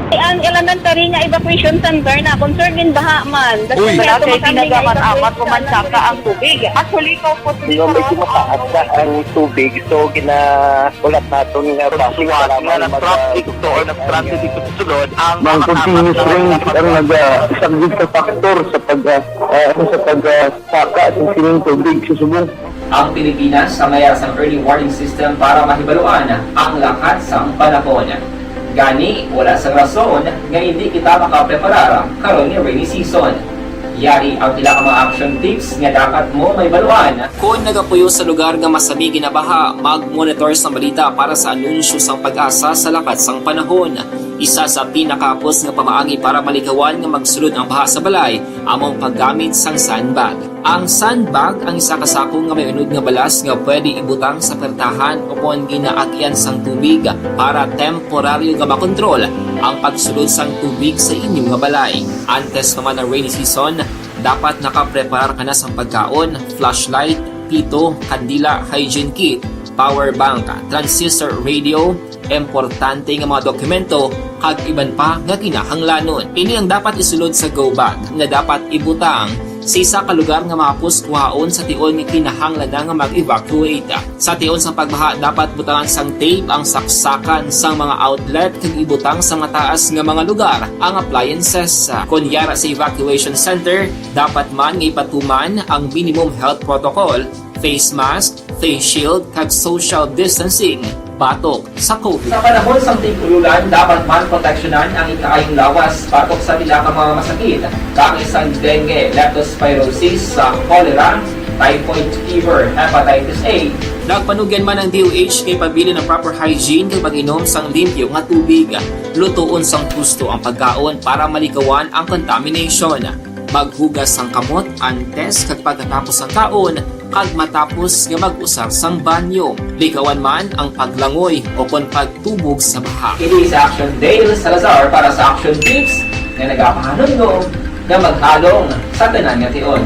Ang elementary nga evacuation center na concern din baha man. Uy, kasi pinagamat-amat kumansaka ang tubig. Actually, ko po Hindi may tumataas na ang tubig. So, ulat natin nga Pagsiwat nga ng traffic to or ng-stranded dito sa sulod, ang Mang continuous rain ang nag-subject sa factor sa pagsaka at sining tubig sa subong. Ang Pilipinas sa mayroon sa early warning system para mahibaluan ang lakat sang panahon. Gani, wala sang rason nga hindi kita makapreparar karon ni rainy season. Yari ang pila ka mga action tips nga dapat mo may baluan. Kung nagapuyo sa lugar nga masabi ginabaha, mag-monitor sa balita para sa anunsyo sang pag-asa sa lakat sang panahon. Isa sa pinakapos nga pamaagi para malikawan nga magsulod ang baha sa balay, among paggamit sang sandbag. Ang sandbag ang isa kasakong nga may unod nga balas nga pwede ibutang sa pertahan o kung ginaagyan sang tubig para temporaryo nga makontrol ang pagsulod sang tubig sa inyong nga balay. Antes naman ng rainy season, dapat nakapreparar ka na sang pagkaon, flashlight, pito, kandila, hygiene kit, power bank, transistor radio, importante nga mga dokumento kag iban pa nga kinahanglanon. Ini ang dapat isulod sa go bag nga dapat ibutang sa isa ka lugar nga mapuskuhaon sa tion nga kinahanglan nga mag-evacuate. Sa tion sa pagbaha dapat butangan sang tape ang saksakan sang mga outlet kag ibutang sa mataas nga mga lugar ang appliances. Kunyara sa evacuation center, dapat man nga ipatuman ang minimum health protocol, face mask, face shield kag social distancing batok sa COVID. Sa panahon sa tigululan, dapat man proteksyonan ang ikaayong lawas batok sa pila ka mga masakit, kang isang dengue, leptospirosis, cholera, typhoid fever, hepatitis A. Nagpanugyan man ang DOH kay pabili ng proper hygiene kay pag-inom sang limpyo nga tubig. Lutuon sang gusto ang pagkaon para malikawan ang contamination. Maghugas sang kamot antes kag pagkatapos ang kaon kag matapos nga mag-usar sang banyo. Likawan man ang paglangoy o kon pagtubog sa baha. It is Action Dale Salazar para sa Action Tips nga nagapahanong nga maghalong sa tanan nga tion.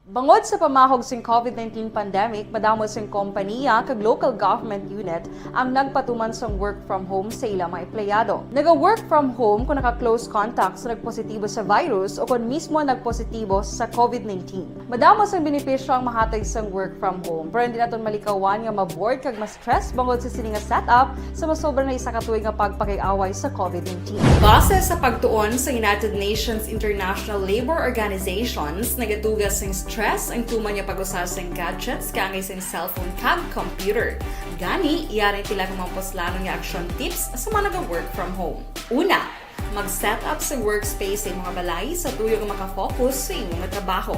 Bangod sa pamahog sing COVID-19 pandemic, madamo sing kompanya kag local government unit ang nagpatuman sang work from home sa ilang mga empleyado. Naga-work from home kung naka-close contact sa nagpositibo sa virus o kung mismo nagpositibo sa COVID-19. Madamo sang benepisyo ang mahatag sang work from home, pero hindi naton malikawan nga ma-bored kag ma-stress bangod sa sini nga setup sa masobra na isa ka tuig nga pagpakay-away sa COVID-19. Base sa pagtuon sa United Nations International Labor Organizations, nagatugas sing stress ang tuman niya pag-usasang gadgets kangay sing cellphone kag computer. Gani, iyarin tila ng mga poslanong nga action tips sa mga nag-work from home. Una, mag-set up sa workspace sa mga balay sa tuyo nga makafocus sa inyong trabaho.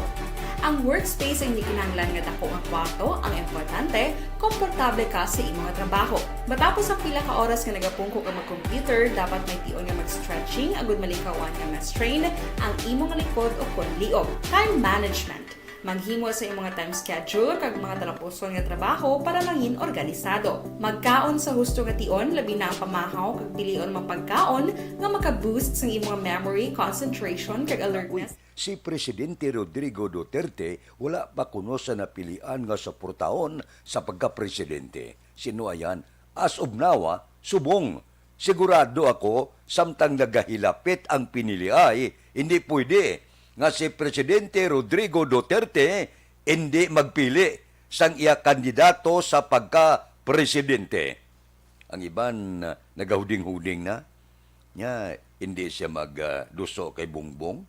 Ang workspace ay hindi kinahanglan nga dako nga kwarto, ang importante, komportable ka sa imong trabaho. Matapos ang pila ka oras nga nagapungko ka mag-computer, dapat may tion nga mag-stretching agud malikawan nga ma-strain ang imong likod o konliog. Time management. Maghimo sa imong time schedule kag mga talapuson nga trabaho para mangin organisado. Magkaon sa husto nga tion, labi na ang pamahaw kag pilion mapagkaon nga maka-boost sa imong memory, concentration kag alertness. Si Presidente Rodrigo Duterte wala pa kuno sa napilian nga suportahon sa pagka-presidente. Sino ayan? As of now, subong. Sigurado ako, samtang nagahilapit ang piniliay, hindi pwede nga si Presidente Rodrigo Duterte hindi magpili sang iya kandidato sa pagka-presidente. Ang iban nagahuding-huding na, nya hindi siya magduso kay Bongbong,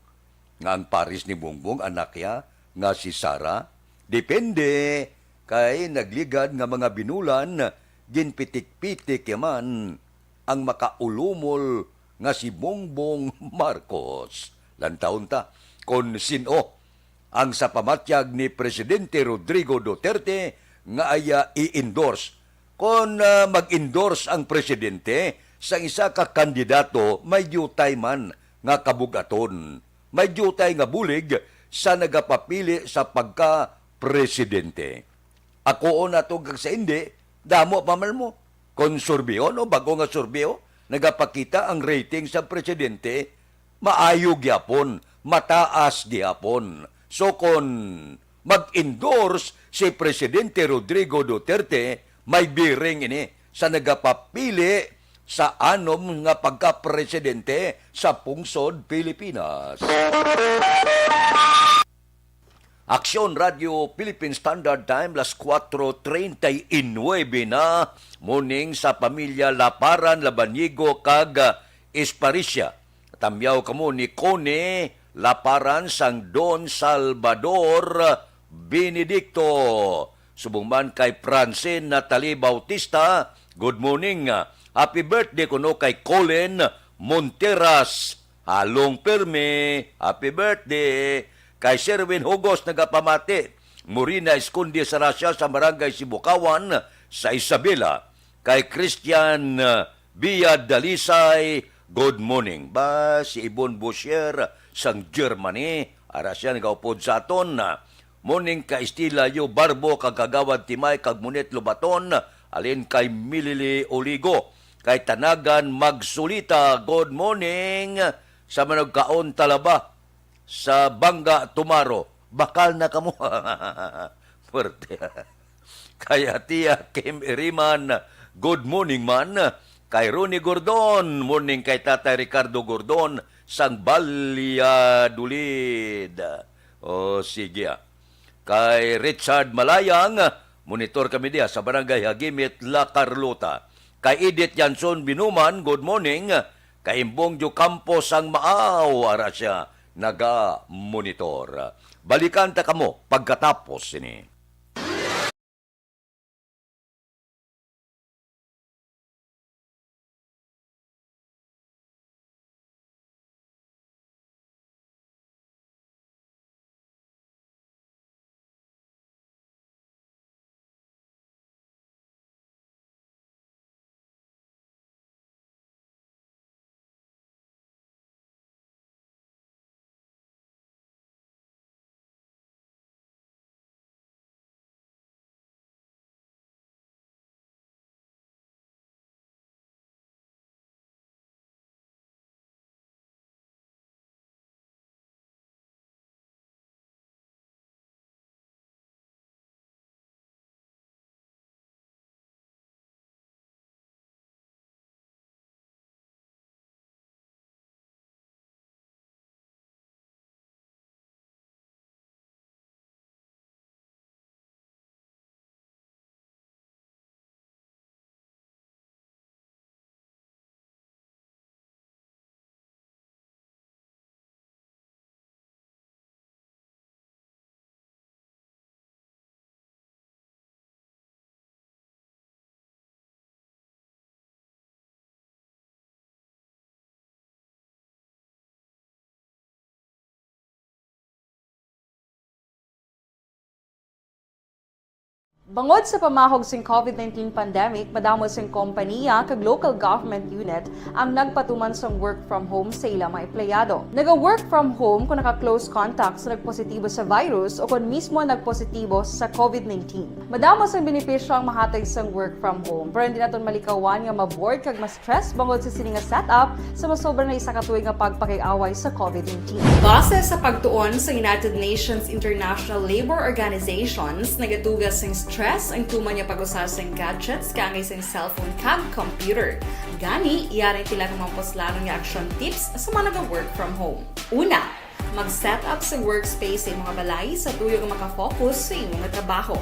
nga ang paris ni Bongbong, anak niya, nga si Sara. Depende kay nagligad nga mga binulan, ginpitik-pitik yaman ang makaulumol nga si Bongbong Marcos. Lantaon ta, kon sino ang sa pamatyag ni Presidente Rodrigo Duterte nga aya i-endorse. Kon mag-endorse ang presidente sa isa ka kandidato, may dutay man nga kabugaton. May dutay nga bulig sa nagapapili sa pagka-presidente. Ako na to sa hindi, damo pa man mo. Kon surbiyo, no, bago nga surbiyo, nagapakita ang rating sa presidente, maayo gyapon, mataas gyapon. So kon mag-endorse si Presidente Rodrigo Duterte, may biring ini sa nagapapili sa anom nga pagka-presidente sa pungsod Pilipinas. Aksyon Radio Philippine Standard Time, las 4:39 na, morning sa pamilya Laparan, Labanigo, kag Esparicia. Tamyaw kamo ni Cone Laparan, sang Don Salvador Benedicto. Subong man kay Francine Natalie Bautista, good morning. Happy birthday kuno kay Colin Monteras. Halong perme, happy birthday. Kay Sherwin Hugos nagapamati. Murina Escondi Sarasya sa Barangay Sibukawan sa Isabela. Kay Christian Bia Dalisay, good morning. Ba si Ibon Boucher sang Germany, ara siya nagaupod sa aton. Morning kay Estila Yo Barbo, kag Kagawad Timay, kag Munet Lubaton, alin kay Milili Oligo. Kay Tanagan Magsulita, good morning. Sa managkaon talaba sa Bangga Tumaro, bakal na kamo. Puwerte. Kay Tia Kim Iriman, good morning man. Kay Ronnie Gordon, morning kay Tatay Ricardo Gordon, sang Balyadulid. O sige. Kay Richard Malayang, monitor kami diya sa Barangay Hagimit, La Carlota. Kay Edith Janson Binuman, good morning. Kay Imbong Jo Campos sang Maaw, ara siya naga-monitor. Balikan ta kamo pagkatapos ini. Bangod sa pamahog sing COVID-19 pandemic, madamo sing kompanya kag local government unit ang nagpatuman sang work from home sa ilang mga empleyado. Naga-work from home kung naka-close contact sa nagpositibo sa virus o kung mismo nagpositibo sa COVID-19. Madamo sang benepisyo ang mahatag sang work from home, pero hindi naton malikawan nga ma-bored kag ma-stress bangod sa sini nga setup sa masobra na isa ka tuig nga pagpakiaway sa COVID-19. Base sa pagtuon sa United Nations International Labor Organizations, nagatugas ng stress ang tuman niya pag-usasang gadgets kangay sa cellphone kag computer. Gani, iyaring tila ng mga poslanong nga action tips sa mga nag-work from home. Una, mag-set up sa workspace sa mga balay sa tuyo nga makafocus sa imong trabaho.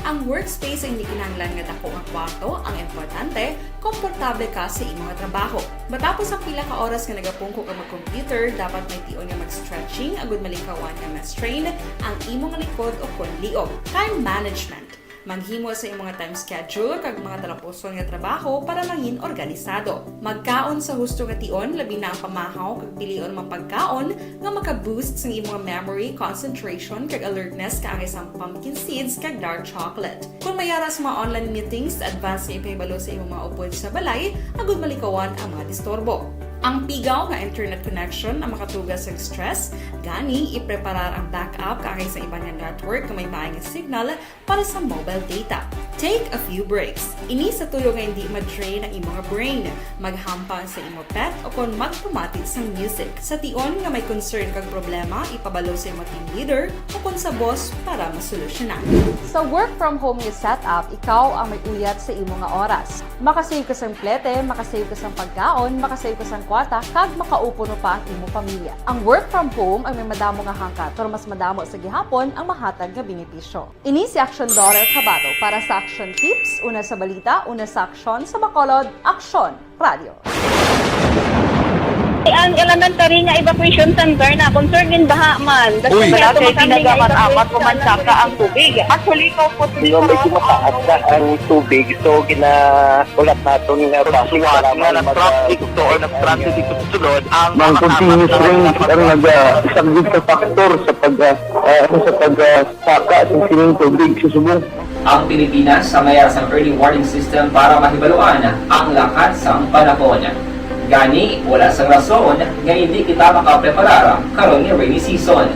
Ang workspace ay hindi kinahanglan nga dako nga kwarto, ang importante, komportable ka sa imong trabaho. Matapos ang pila ka oras nga nagapungko ka mag-computer, dapat may tion nga mag-stretching agud malikawan nga ma-strain ang imong likod o konliog. Time management. Maghimo sa imong time schedule kag mga talapuson nga trabaho para maging organisado. Magkaon sa husto nga tion, labi na ang pamahaw kag pilion mang pagkaon nga maka-boost sa imong memory, concentration kag alertness kaangay sa pumpkin seeds kag dark chocolate. Kung mayaras mga online meetings, advance nga ipahibalo sa imong mga upod sa balay, agud malikawan ang mga disturbo. Ang pigaw nga internet connection ang makatugas sa stress, gani ipreparar ang backup kaangay sa ibang nga network nga may maayong signal para sa mobile data. Take a few breaks. Ini sa tuyo nga hindi ma-drain ang imong brain, maghampang sa imong pet o kung magpumatid sa music. Sa tion nga may concern kag problema, ipabalo sa imong team leader o kung sa boss para masolusyonan. Sa work from home nga setup, ikaw ang may uyat sa imong nga oras. Makasave ka sang plete, makasave ka sang pagkaon, makasave ka sang kwarta, kag makaupo no pa ang imong pamilya. Ang work from home ay may madamo nga hangkat, pero mas madamo sa gihapon ang mahatag nga benepisyo. Ini si Action Daughter Cabato para sa Action Tips, una sa balita, una sa aksyon, sa Bacolod, Aksyon Radio. Ang elementary nga evacuation center na concern din baha man. Uy, Kasi pinagamat-amat kumansaka ang tubig. Actually, ikaw po dito medyo mataas na ang tubig. So, ulat natin nga Pagsuwat nga ng traffic to or nag-traffic dito sa sunod, ang Mang continuous rin ang nag-isang sa factor sa pagsaka sa sining tubig sa subong. Ang Pilipinas sa mayas ng early warning system para mahibaluan ang lakas ng panahon. Gani, wala sang rason nga hindi kita makapreparar karon nga rainy season.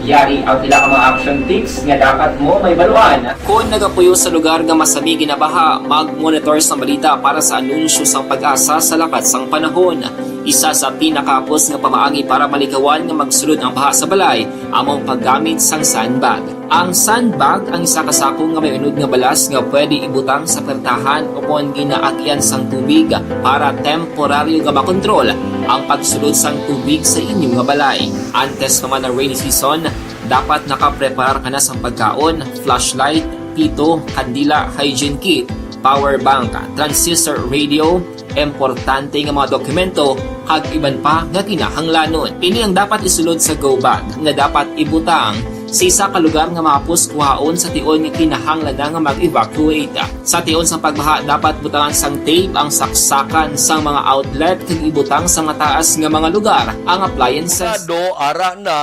Yari ang pila ka mga action tips nga dapat mo may baluan. Kung nagapuyo sa lugar nga masabi ginabaha, mag-monitor sa balita para sa anunsyo sang pag-asa sa lakas sang panahon. Isa sa pinakapos nga pamaagi para malikawan nga magsulod ang baha sa balay, among paggamit sang sandbag. Ang sandbag ang isa kasakong nga may unod nga balas nga pwede ibutang sa pertahan o kung ginaagyan sang tubig para temporaryo nga makontrol ang pagsulod sang tubig sa inyong nga balay. Antes naman ng rainy season, dapat nakapreparar ka na sang pagkaon, flashlight, pito, kandila, hygiene kit, power bank, transistor radio, importante nga mga dokumento kag iban pa nga kinahanglanon. Ini ang dapat isulod sa go bag nga dapat ibutang sa isa ka lugar nga mapus kuhaon sa tion nga kinahanglan nga mag-evacuate. Sa tion sa pagbaha dapat butangan sang tape ang saksakan sang mga outlet kag ibutang sa mataas nga mga lugar ang appliances. Ara na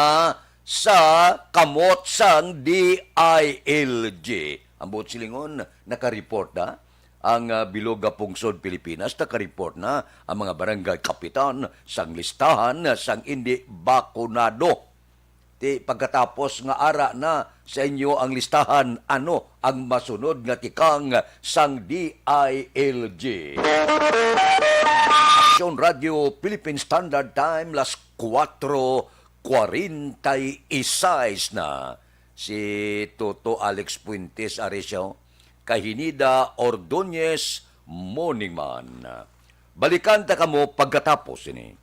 sa kamot sang DILG. Ang buot silingon nakareport na ang Bilog Pungsod, Pilipinas, nakareport na ang mga barangay kapitan sang listahan sang hindi bakunado. Pagkatapos nga ara na sa inyo ang listahan, ano ang masunod nga tikang sang DILG. Action Radio, Philippine Standard Time, las 4:46 na. Si Toto Alex Puentes Aresio, Kahinida Ordonez Morning Man. Balikan ta kamo pagkatapos ini.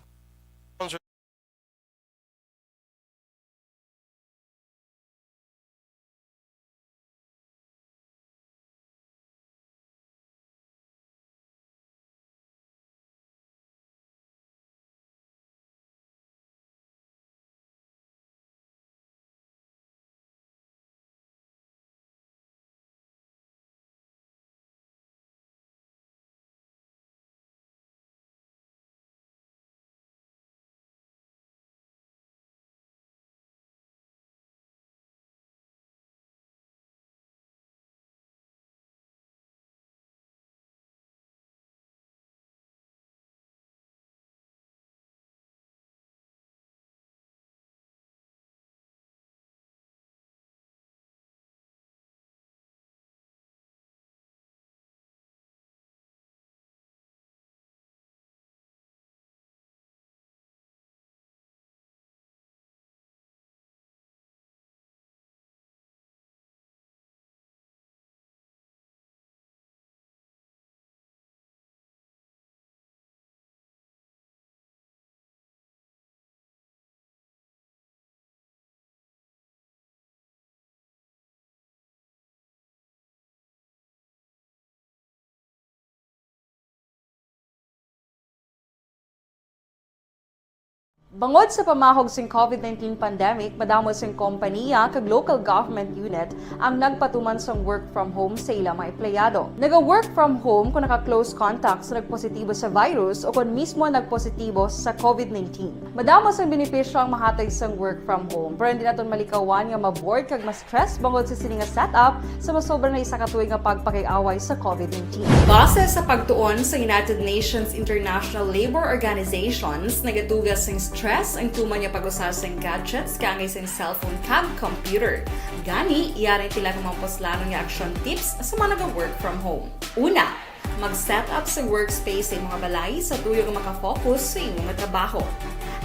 Bangod sa pamahog sing COVID-19 pandemic, madamo sing kompanya kag local government unit ang nagpatuman sang work from home sa ilang mga empleyado. Naga-work from home kung naka-close contacts na nagpositibo sa virus o kung mismo nagpositibo sa COVID-19. Madamo sang benepisyo ang mahatag sang work from home, pero hindi naton malikawan nga ma-bored kag ma-stress bangod sa sini nga setup sa masobra na isa ka tuig nga pagpakiaway sa COVID-19. Base sa pagtuon sa United Nations International Labor Organizations, nagatugas sing stress ang tuman niya pag-usasang gadgets kaangay sa cellphone kag computer. Gani, iyari tila ng mga poslano nga action tips sa mga nag-work from home. Una, mag-set up sa workspace sa mga balay sa tuyo nga makafocus sa imong trabaho.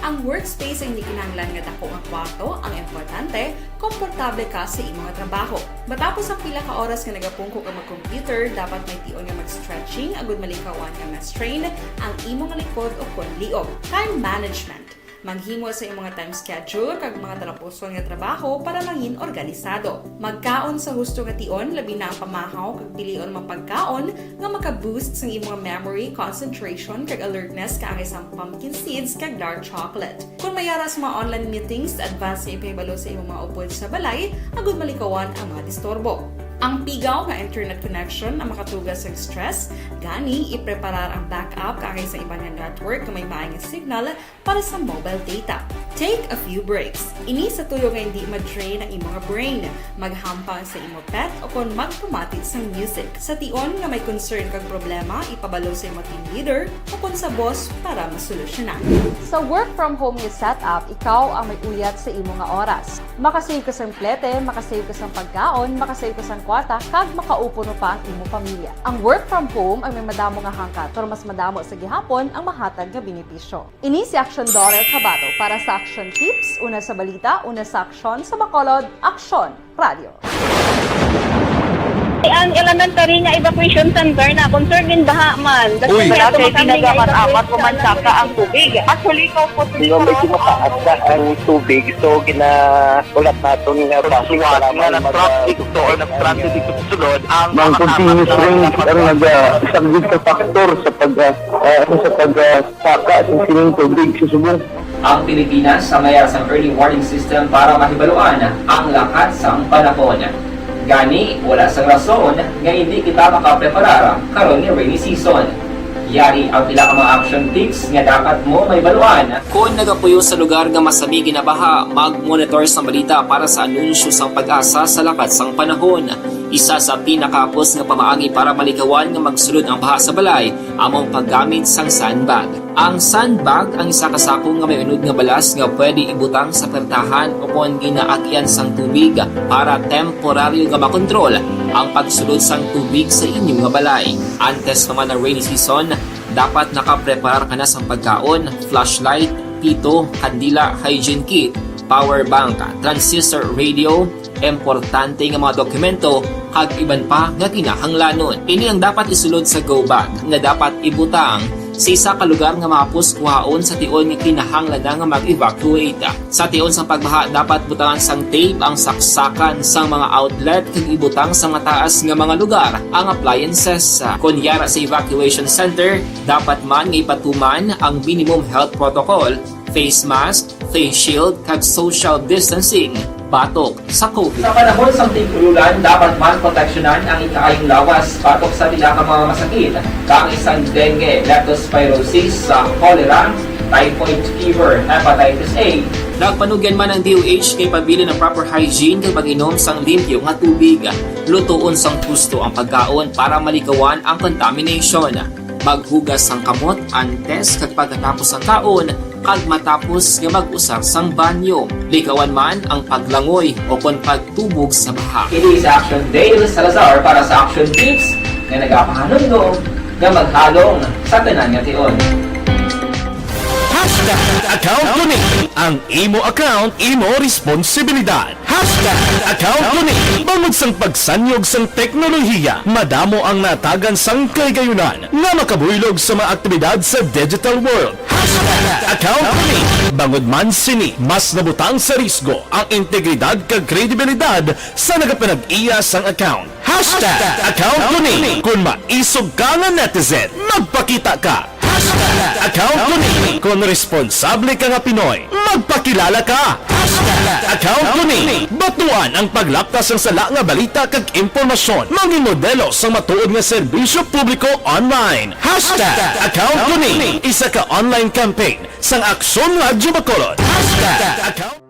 Ang workspace ay hindi kinahanglan nga dako nga kwarto, ang importante, komportable ka sa imong trabaho. Matapos ang pila ka oras nga nagapungko ka mag-computer, dapat may tion nga mag-stretching agud malikawan nga ma-strain ang imong likod o konliog. Time management. Maghimo sa imong time schedule kag mga talapuson nga trabaho para maging organisado. Magkaon sa husto nga tion, labi na ang pamahaw kag pilion mapagkaon nga maka-boost sa imong memory, concentration kag alertness kaangay sa pumpkin seeds kag dark chocolate. Kung mayara sa mga online meetings, advance sa ipahibalo sa imong mga upod sa balay, agud malikawan ang mga disturbo. Ang pigaw nga internet connection ang makatugas sa stress, gani ipreparar ang backup kaangay sa ibang nga network na may maayong signal para sa mobile data. Take a few breaks. Ini sa tuyo nga hindi ma-drain ang imong brain, maghampang sa imong pet o kung magpumati sa music. Sa tion nga may concern kag problema, ipabalo sa imong team leader o kung sa boss para masolusyonan. Sa work from home nga setup, ikaw ang may uyat sa imong nga oras. Makasave ka sang plete, makasave ka sang pagkaon, makasave ka sang kwarta, kag makaupuno pa ang imong pamilya. Ang work from home ay may madamo nga hangkat, pero mas madamo sa gihapon ang mahatag nga benepisyo. Ini si Action Dorel Cabato para sa Action Tips, una sa balita, una sa aksyon sa Bacolod, Aksyon Radio. Ang elementary nga evacuation center na concern din baha man. Uy, kasi pinagamat-amat kumansaka ang tubig. Actually, ko po di ba medyo mataas na ang tubig. So, ulat natin nga pasiwala nga ng traffic to or nag-transit dito sa sulod. Ang continuous rain ang nag-isang sa factor sa pagsaka at sining tubig sa subong. Ang Pilipinas sa mayas ang early warning system para mahibaluan ang lakat sang panahon. Gani, wala sang rason nga hindi kita makapreparara karon ni rainy season. Yari ang pila ka mga action tips nga dapat mo may baluan. Kung nagapuyo sa lugar nga masabi ginabaha, mag-monitor sa balita para sa anunsyo sang pag-asa sa lakat sang panahon. Isa sa pinakapos nga pamaagi para malikawan nga magsulod ang baha sa balay, among paggamit sang sandbag. Ang sandbag ang isa kasakong nga may unod nga balas nga pwede ibutang sa pertahan o kung ginaagyan sang tubig para temporaryo nga makontrol ang pagsulod sang tubig sa inyong nga balay. Antes naman ng rainy season, dapat nakapreparar ka na sa pagkaon, flashlight, pito, kandila, hygiene kit, power bank, transistor radio, importante nga mga dokumento kag iban pa nga kinahanglanon. Ini ang dapat isulod sa go bag nga dapat ibutang sa isa ka lugar nga mapus kuhaon sa tion nga kinahanglan nga mag-evacuate. Sa tion sang pagbaha dapat butangan sang tape ang saksakan sang mga outlet kag ibutang sa mataas nga mga lugar ang appliances. Kunyara sa evacuation center, dapat man nga ipatuman ang minimum health protocol, face mask, face shield kag social distancing batok sa COVID. Sa panahon sa tigululan, dapat man proteksyonan ang ikaayong lawas batok sa pila ka mga masakit, kang isang dengue, leptospirosis, cholera, typhoid fever, hepatitis A. Nagpanugyan man ang DOH kay pabili ng proper hygiene kay pag-inom sang limpyo nga tubig. Lutuon sang husto ang pagkaon para malikawan ang contamination. Maghugas sang kamot antes kag pagkatapos ang kaon kag matapos nga mag-usar sang banyo. Likawan man ang paglangoy o kon pagtubog sa baha. Ini sa Action Dale Salazar para sa Action Tips nga nagapahanong nga maghalong sa tanan nga tion. Account ko ni ang imo account, imo responsibilidad. Account ko ni bangod sang pagsanyog sang teknolohiya, madamo ang natagan sang kaygayunan nga makabuylog sa mga aktibidad sa digital world. Account ko ni bangod man sini mas nabutang sa risgo ang integridad kag kredibilidad sa nagapanag-iya sang account. Account ko ni kung maisog ka nga netizen, magpakita ka. Account ko ni Kung responsable ka nga Pinoy, magpakilala ka! Account ko ni! Batuan ang paglaptas ng sala nga balita kag impormasyon. Maging modelo sa matuod nga serbisyo publiko online. Account ko ni! Isa ka online campaign sang Aksyon Radyo Bacolod. Account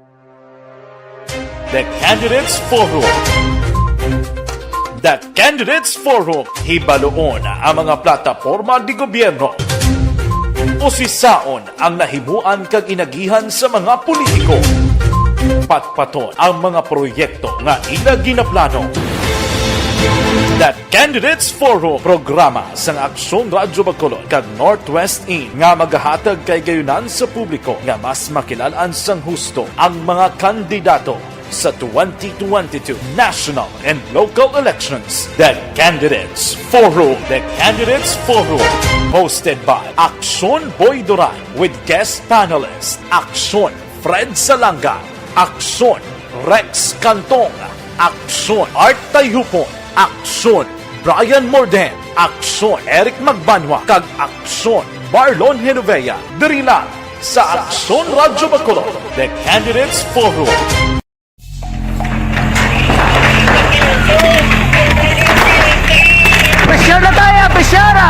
The Candidates Forum. The Candidates Forum, hibaloon ang mga plataporma di gobyerno. Usisaon ang nahimuan kag inagihan sa mga politiko. Patpaton ang mga proyekto nga ila ginaplano. The Candidates Forum, programa sang Aksyon Radyo Bacolod kag Northwest In nga magahatag kay gayunan sa publiko nga mas makilalaan sang husto ang mga kandidato sa 2022 national and local elections. The Candidates Forum. The Candidates Forum. Hosted by Aksyon Boy Duran with guest panelists Aksyon Fred Salanga, Aksyon Rex Cantong, Aksyon Art Tayupon, Aksyon Brian Morden, Aksyon Eric Magbanwa, kag Aksyon Marlon Genovea. Diri lang sa Aksyon Radyo Bacolod. The Candidates Forum. Besyara tayo! Besyara!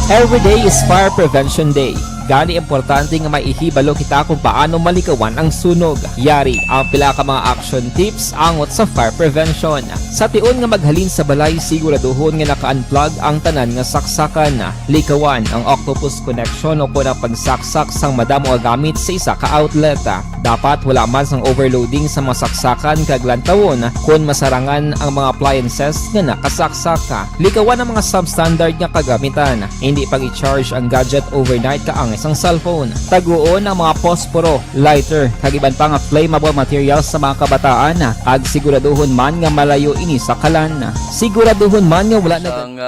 Every day is Fire Prevention Day. Gani importante nga maihibalo kita kung paano malikawan ang sunog. Yari ang pila ka mga action tips angot sa fire prevention. Sa tion nga maghalin sa balay, siguraduhon nga naka-unplug ang tanan nga saksakan. Likawan ang octopus connection o na pagsaksak sang madamo nga gamit sa isa ka outlet. Dapat wala man sang overloading sa mga saksakan kag lantawon kung masarangan ang mga appliances nga nakasaksaka. Likawan ang mga substandard nga kagamitan. Hindi pag i-charge ang gadget overnight kaang isang cellphone. Taguon ang mga posporo, lighter, kag iban pa nga flammable materials sa mga kabataan. Ag siguraduhon man nga malayo ini sa kalan. Siguraduhon man nga wala na Ang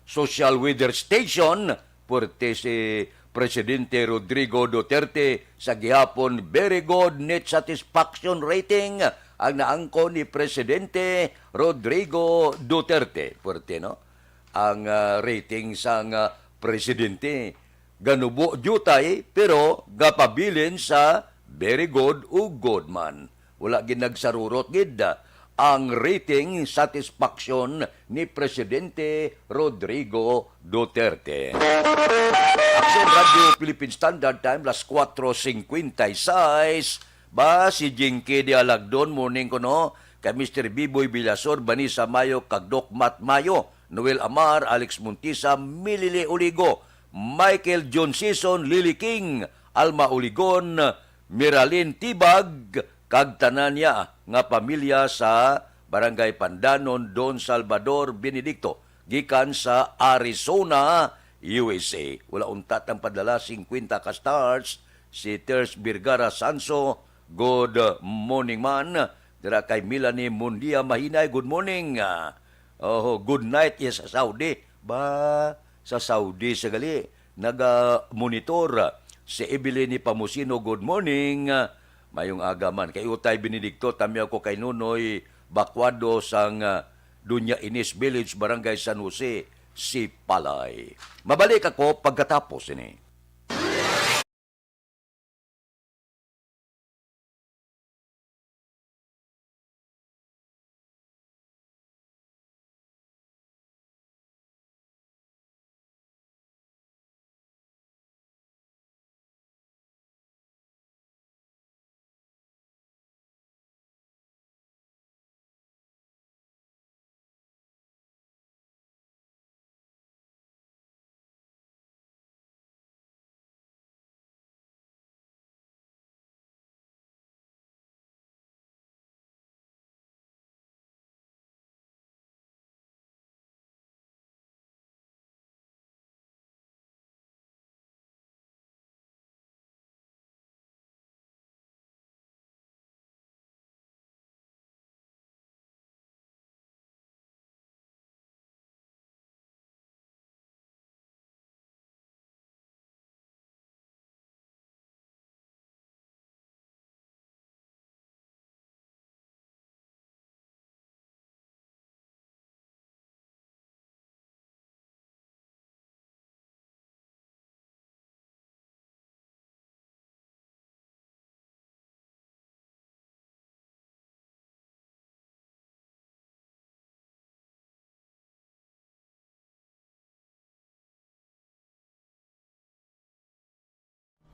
social weather station porte si Presidente Rodrigo Duterte sa gihapon very good net satisfaction rating ang naangko ni Presidente Rodrigo Duterte porte no ang rating sang presidente ganubo jutay pero gapabilin sa very good o good man. Wala ginagsarurot gid ang rating satisfaction ni Presidente Rodrigo Duterte. Aksyon Radio Philippine Standard Time, las 4:56. Ba, si Jinky de Alagdon, morning ko no, kay Mr. Biboy Bilasor, Vanessa Mayo, Kagdok Mat Mayo, Noel Amar, Alex Montisa, Milili Uligo, Michael John Season, Lily King, Alma Uligon, Miralyn Tibag, kag tanan niya nga pamilya sa Barangay Pandanon, Don Salvador Benedicto, gikan sa Arizona, USA. Wala untat ang padala, 50 ka stars, si Ters Birgara Sanso, good morning man. Dira kay Melanie Mundia Mahinay, good morning. Good night yes, sa Saudi. Ba, sa Saudi sa gali, naga-monitor si Evelyn Pamusino, good morning. Mayong agaman. Kay Utay Benedicto, tami ako kay Nunoy Bakwado sang Dunya Inis Village, Barangay San Jose, Sipalay. Mabalik ako pagkatapos ini.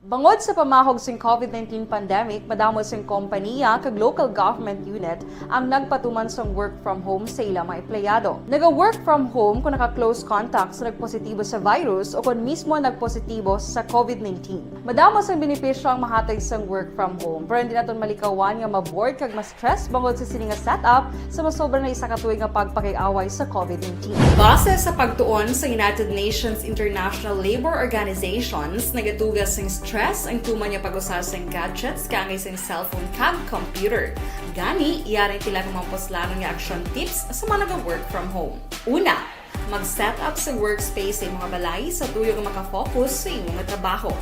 Bangod sa pamahog sing COVID-19 pandemic, madamo sing kompanya kag local government unit ang nagpatuman sang work from home sa ilang mga empleyado. Naga-work from home kung naka-close contact sa nagpositibo sa virus o kung mismo nagpositibo sa COVID-19. Madamo sang benepisyo ang mahatag sang work from home, pero hindi naton malikawan nga ma-bored kag ma-stress bangod sa sini nga setup sa masobra na isa ka tuig nga pagpakiaway sa COVID-19. Base sa pagtuon sa United Nations International Labor Organizations, nagatugas sing stress ang tuman niya pag-usasang gadgets kaangay sa cellphone kag computer. Gani, iyaring tila ng mga poslano nga action tips sa mga nag-work from home. Una, mag-set up sa workspace sa mga balay sa tuyo nga makafocus sa imong trabaho.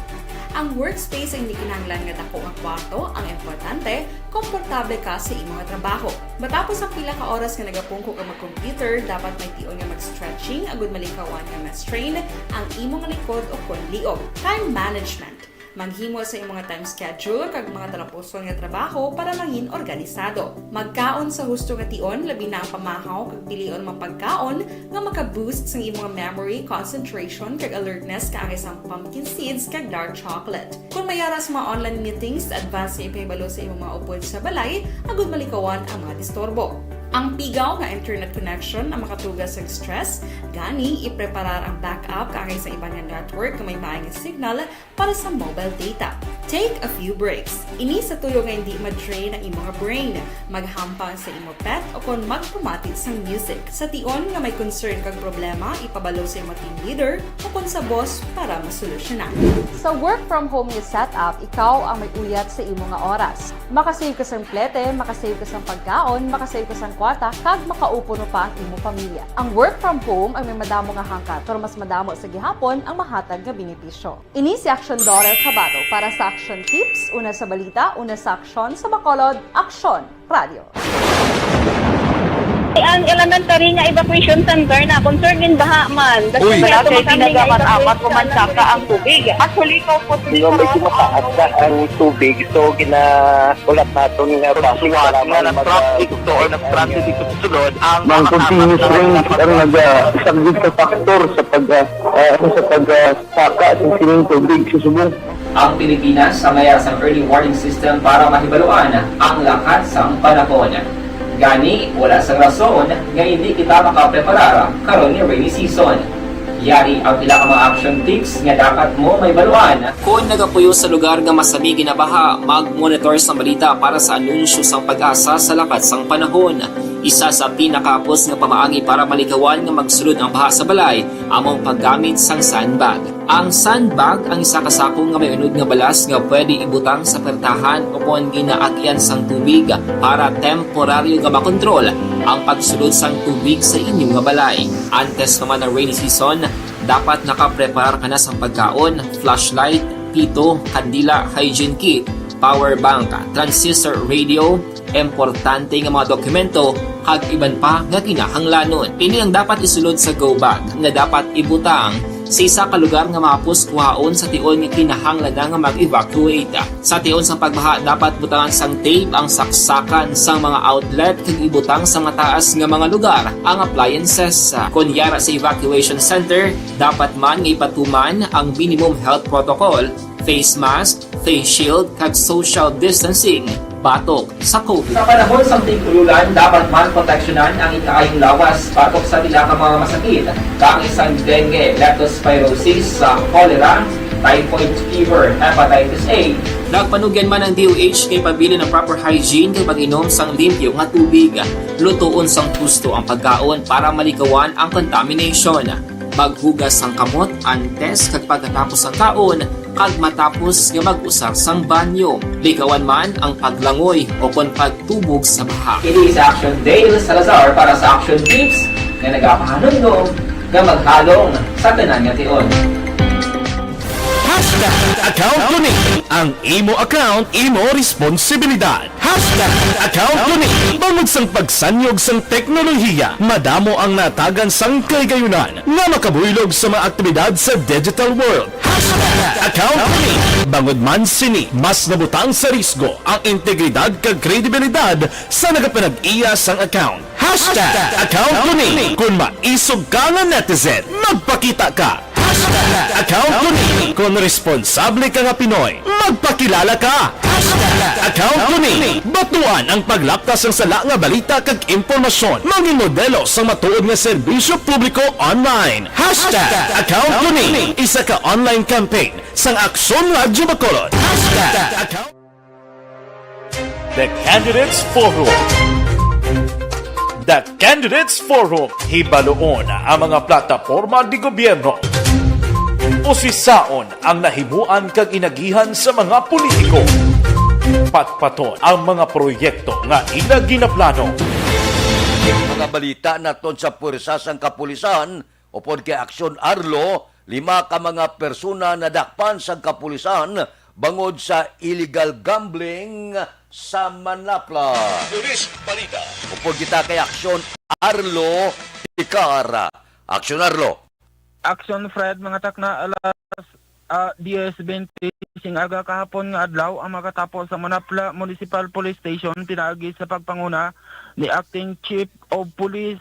Ang workspace ay hindi kinahanglan nga dako nga kwarto, ang importante, komportable ka sa imong trabaho. Matapos ang pila ka oras nga nagapungko ka mag-computer, dapat may tion nga mag-stretching agud malikawan nga ma-strain ang imong likod o konliog. Time management. Maghimo sa imong time schedule kag mga talapuson nga trabaho para maging organisado. Magkaon sa husto nga tion, labi na ang pamahaw kag pilion mga pagkaon nga maka-boost sa imong memory, concentration kag alertness kaangay sa pumpkin seeds kag dark chocolate. Kung mayara sa mga online meetings, advance sa ipahibalo sa imong mga upod sa balay, agud malikawan ang mga disturbo. Ang pigaw nga internet connection ang makatugas sa stress, gani ipreparar ang backup kaangay sa ibang network na may maayong signal para sa mobile data. Take a few breaks. Ini sa tuyo nga hindi ma-drain ang imong brain, maghampang sa imong pet o kung magpumati sa music. Sa tion nga may concern kag problema, ipabalo sa imong team leader o kung sa boss para masolusyonan. Sa work from home nga setup, ikaw ang may uyat sa imong nga oras. Makasave ka sang plete, makasave ka sang pagkaon, makasave ka sang kwarta, kag makaupuno pa ang imong pamilya. Ang work from home ay may madamo nga hangkat, pero mas madamo sa gihapon ang mahatag nga benepisyo. Ini si Action Dorel Cabato para sa Action Tips, una sa balita, una sa aksyon sa Bacolod, Aksyon Radio. Ang elementary nga evacuation center na concern din baha man. Uy, kasi tinagaman apat kumansaka ang tubig. Actually, ko po Hindi mo medyo mataas na ang tubig. So, ulat natin nga pasiwala nga ng traffic to or nag-transit dito sa sulod. Ang continuous rain ang nag-isagid sa factor sa pagsaka at sining tubig sa subong. Ang Pilipinas sa maya sa early warning system para mahibaluan ang lakat sang panahon. Gani, wala sa rason nga hindi kita makapreparara karon ni rainy season. Yari ang pila ka mga action tips nga dapat mo may baluan. Kung nagapuyo sa lugar nga masabi ginabaha, mag-monitor sa balita para sa anunsyo sang pag-asa sa lakat sang panahon. Isa sa pinakapos nga pamaagi para malikawan nga magsulod ang baha sa balay, among paggamit sang sandbag. Ang sandbag ang isa kasakong nga may unod nga balas nga pwede ibutang sa pertahan o kung ginaagyan sang tubig para temporaryo nga makontrol ang pagsulod sang tubig sa inyong nga balay. Antes naman ng rainy season, dapat nakapreparar ka na sa pagkaon, flashlight, pito, kandila, hygiene kit, power bank, transistor radio, importante nga mga dokumento, kag iban pa nga kinahanglanon. Ini ang dapat isulod sa go bag na dapat ibutang sa isa ka lugar nga mapus kuhaon sa tion nga kinahanglan nga mag-evacuate. Sa tion sa pagbaha, dapat butangan sang tape ang saksakan sa mga outlet kag ibutang sa mataas nga mga lugar ang appliances. Kunyara sa evacuation center, dapat man nga ipatuman ang minimum health protocol, face mask, face shield kag social distancing batok sa COVID. Sa panahon sa tigululan, dapat man proteksyonan ang ikaayong lawas batok sa pila ka mga masakit, kang isang dengue, leptospirosis, cholera, typhoid fever, hepatitis A. Nagpanugyan man ang DOH kay pabili ng proper hygiene kay pag-inom sang limpyo nga tubig. Lutuon sang husto ang pagkaon para malikawan ang contamination. Maghugas sang kamot antes kag pagkatapos ang kaon kag matapos nga mag-usar sang banyo. Likawan man ang paglangoy o kon pagtubog sa baha. Ini sa Action Dale Salazar para sa Action Tips nga nagapahanong nga maghalong sa tanan nga tion. Account Tuni. Ang imo account, imo responsibilidad. Account Tuni. Bangod sang pagsanyog sang teknolohiya, madamo ang natagan sang kaygayunan nga makabuylog sa mga aktibidad sa digital world. Account Tuni. Bangod man sini, mas nabutang sa risgo ang integridad kag kredibilidad sa nagapanag-iya sang account. Account Tuni. Kung maisog ka nga netizen, magpakita ka. Hashtag account ko ni. Kung responsable ka nga Pinoy, magpakilala ka. Hashtag account ko ni. Batuan ang paglaptas ng sala nga balita kag impormasyon. Mangin modelo sa matuod nga serbisyo publiko online. Hashtag account ko ni. Isa ka online campaign sang Aksyon Radyo Bacolod. Hashtag account. The Candidates Forum. The Candidates Forum, hibaloon ang mga plataporma di gobyerno. Usisaon ang nahimuan kag inagihan sa mga politiko. Patpaton ang mga proyekto nga ila ginaplano. Mga balita naton sa puwersa sang kapulisan upod kay Aksyon Arlo, 5 ka mga persona na dakpan sang kapulisan bangod sa illegal gambling sa Manapla. Luis Balita. Upod kita kay Aksyon Arlo Tikara. Aksyon Arlo. Action Fred, mga takna alas 10:20 sing aga kahapon nga adlaw ang makatapos sa Manapla Municipal Police Station pinaagi sa pagpanguna ni Acting Chief of Police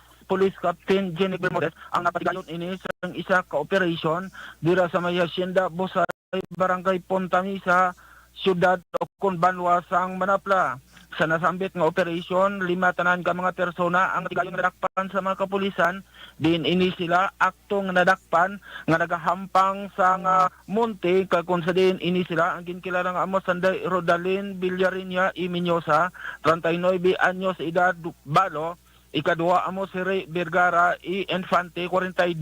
Captain Jenny Bermudez ang napatigayon ini sa isa ka operation dira sa may Hacienda Bosay, Barangay Pontami sa Siyudad o Conbanwa sang Manapla. Sa nasambit nga operasyon, 5 tanan ka mga persona ang natigayon nadakpan sa mga kapulisan. Din ini sila aktong nadakpan nga nagahampang sa nga monte kag kun sa din ini sila ang ginkilara nga amo Sanday Rodalyn Villarinia y Miñosa, 39 anyos edad balo. Ikadua amo si Ray Vergara y Infante, 42,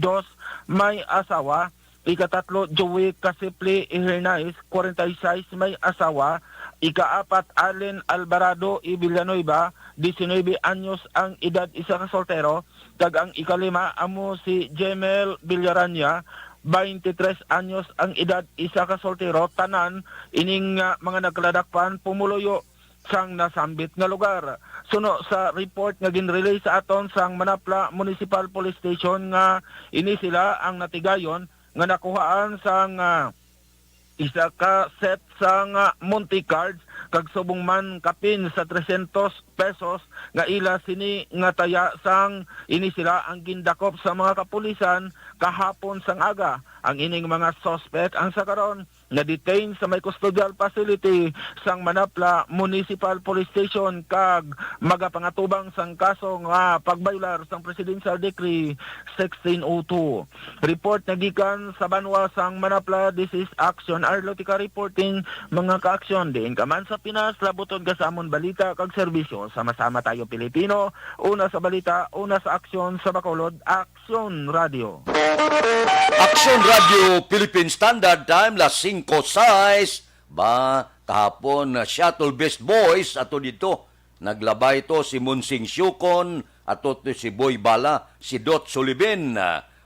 may asawa. Ikatatlo, Joey Casiple Hernandez, 46, may asawa. Ikaapat, Allen Alvarado y Villanueva, 19 anyos ang edad, isa ka soltero. Kag ang ikalima, amo si Jemel Villarania, 23 anyos ang edad, isa ka soltero. Tanan, ining mga nagladakpan, pumuloyo sang nasambit nga lugar. Suno sa report nga ginrelease sa aton sang Manapla Municipal Police Station nga ini sila ang natigayon nga nakuhaan sang isa ka set sang Monte Cards kag subong man kapin sa 300 pesos nga ila sini nga taya sang ini sila ang gindakop sa mga kapulisan kahapon sang aga. Ang ining mga suspect ang sakaron na detain sa may custodial facility sang Manapla Municipal Police Station kag magapangatubang sang kaso nga pagbaylar sang Presidential Decree 1602. Report na gikan sa Banwa sang Manapla. This is Action Arlotica reporting. Mga ka-aksyon din kaman sa Pinas, labuton ka sa amon balita kag serbisyo. Sama-sama tayo Pilipino. Una sa balita, una sa aksyon sa Bacolod, Action Radio. Aksyon Radio Philippine Standard Time, las 5:06. Kahapon Shuttle Best Boys ato dito. Naglabay to si Munsing Syukon, ato to si Boy Bala, si Dot Sullivan,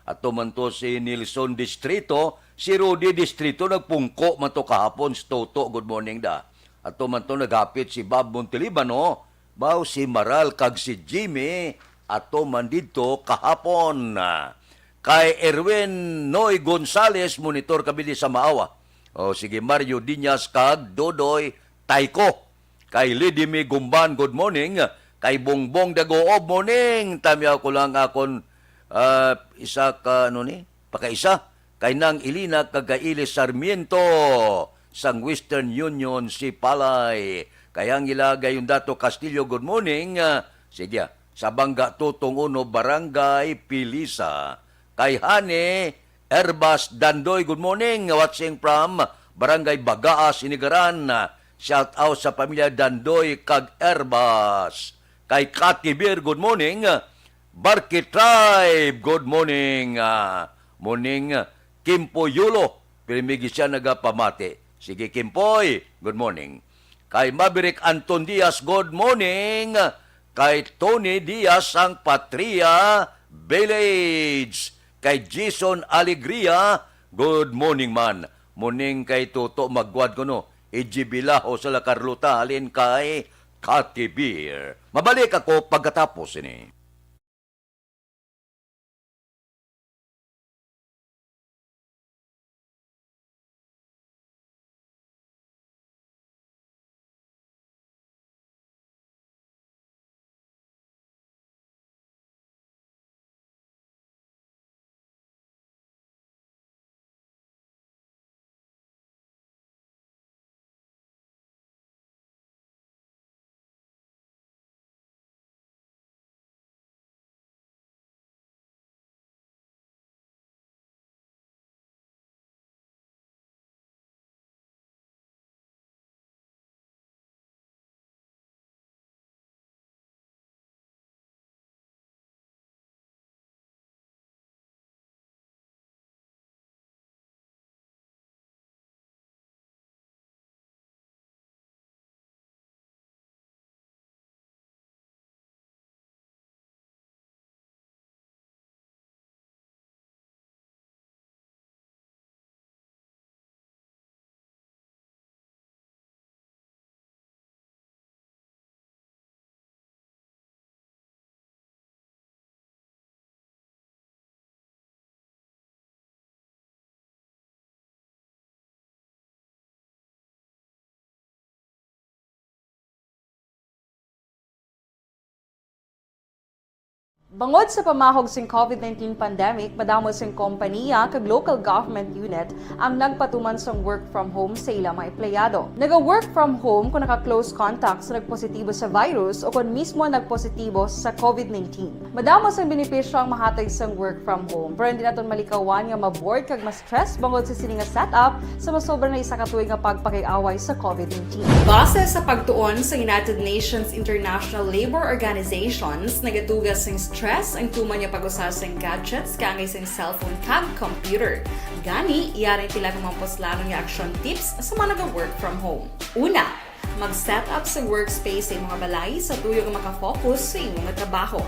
ato man to si Nilson Distrito, si Rudy Distrito nagpungko man to kahapon si Toto. Good morning da. Ato man to naghapit si Bob Montelibano, baw si Maral kag si Jimmy, ato man dito kahapon. Kay Erwin Noy Gonzales, monitor kabili sa Maawa. O sige, Mario Diñas kag Dodoy Taiko. Kay Lidimi Gumban, good morning. Kay Bongbong Dagoob, morning. Tamiyaw ko lang akon isa ka, pakaisa. Kay Nang Ilina kagailis Sarmiento sang Western Union si Palay. Kayang ilagay yung Dato Castillo, good morning. Sige, sa Bangga Tutong Uno, Barangay Pilisa. Kay Hane Erbas Dandoy, good morning. Watching from Barangay Bagaa, Sinigaran. Shout out sa pamilya Dandoy kag Erbas. Kay Katibir, good morning. Barki Tribe, good morning. Morning. Kimpo Yulo, pilimigi siya nagapamate. Sige Kimpoy, good morning. Kay Maverick Anton Diaz, good morning. Kay Tony Diaz ang Patria Village. Kay Jason Alegria, good morning man. Morning kay Toto Magwad ko no. Ijibilaho sa La Carlota, alin kay Katibir. Mabalik ako pagkatapos ini. Bangod sa pamahog sing COVID-19 pandemic, madamo sing kompanya kag local government unit ang nagpatuman sang work from home sa ilang mga empleyado. Naga-work from home kung naka-close contacts na nagpositibo sa virus o kung mismo nagpositibo sa COVID-19. Madamo sang benepisyo ang mahatag sang work from home, pero hindi naton malikawan nga ma-bored kag ma-stress bangod sa sini nga setup sa masobra na isa ka tuig nga pagpakiaway sa COVID-19. Base sa pagtuon sa United Nations International Labor Organizations, nagatugas sing stress ang tuman niya pag-usasang gadgets kaangay sa cellphone kag computer. Gani, iyari tila ng mga poslanong nga action tips sa mga nag-work from home. Una, mag-set up sa workspace sa imong balay sa tuyo nga makafocus sa imong trabaho.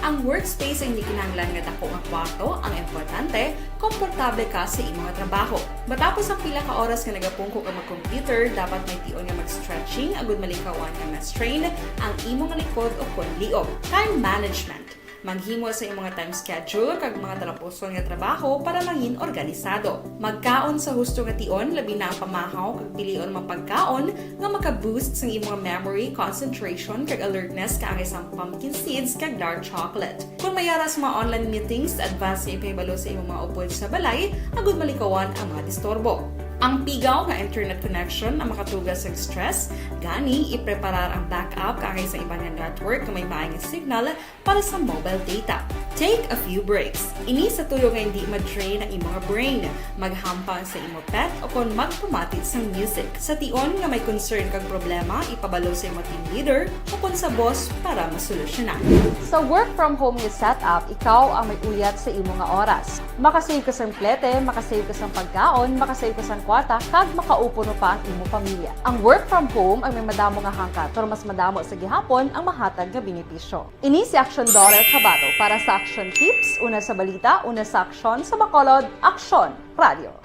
Ang workspace ay hindi kinahanglan nga dako nga kwarto, ang importante, komportable ka sa imong trabaho. Matapos ang pila ka oras nga nagapungko ka mag-computer, dapat may tion nga mag-stretching agud malikawan nga ma-strain ang imong likod o konliog. Time management. Maghimo sa imong time schedule kag mga talapuson nga trabaho para maging organisado. Magkaon sa husto nga tion, labi na ang pamahaw kag pilion mapagkaon nga maka-boost sa imong memory, concentration kag alertness kaangay sa pumpkin seeds kag dark chocolate. Kung mayara sa mga online meetings, advance sa ipahibalo sa imong mga upod sa balay, agud malikawan ang mga disturbo. Ang pigaw nga internet connection ang makatugas sa stress, gani ipreparar ang backup kaangay sa ibang network na may maayong signal para sa mobile data. Take a few breaks. Ini sa tuyo nga hindi ma-drain ang imong brain, maghampang sa imong pet o kung magpumatit sa music. Sa tion nga may concern kag problema, ipabalo sa imong team leader o kung sa boss para masolusyonan. Sa work from home nga setup, ikaw ang may uyat sa imong nga oras. Makasave ka sa plete, makasave ka sa pagkaon, makasave ka sa kwarta, kag makaupuno pa ang imong pamilya. Ang work from home ay may madamo nga hangkat, pero mas madamo sa gihapon ang mahatag nga benepisyo. Ini si Action Daughter Cabato para sa Action Tips, una sa balita, una sa aksyon, sa Bacolod, Aksyon Radio.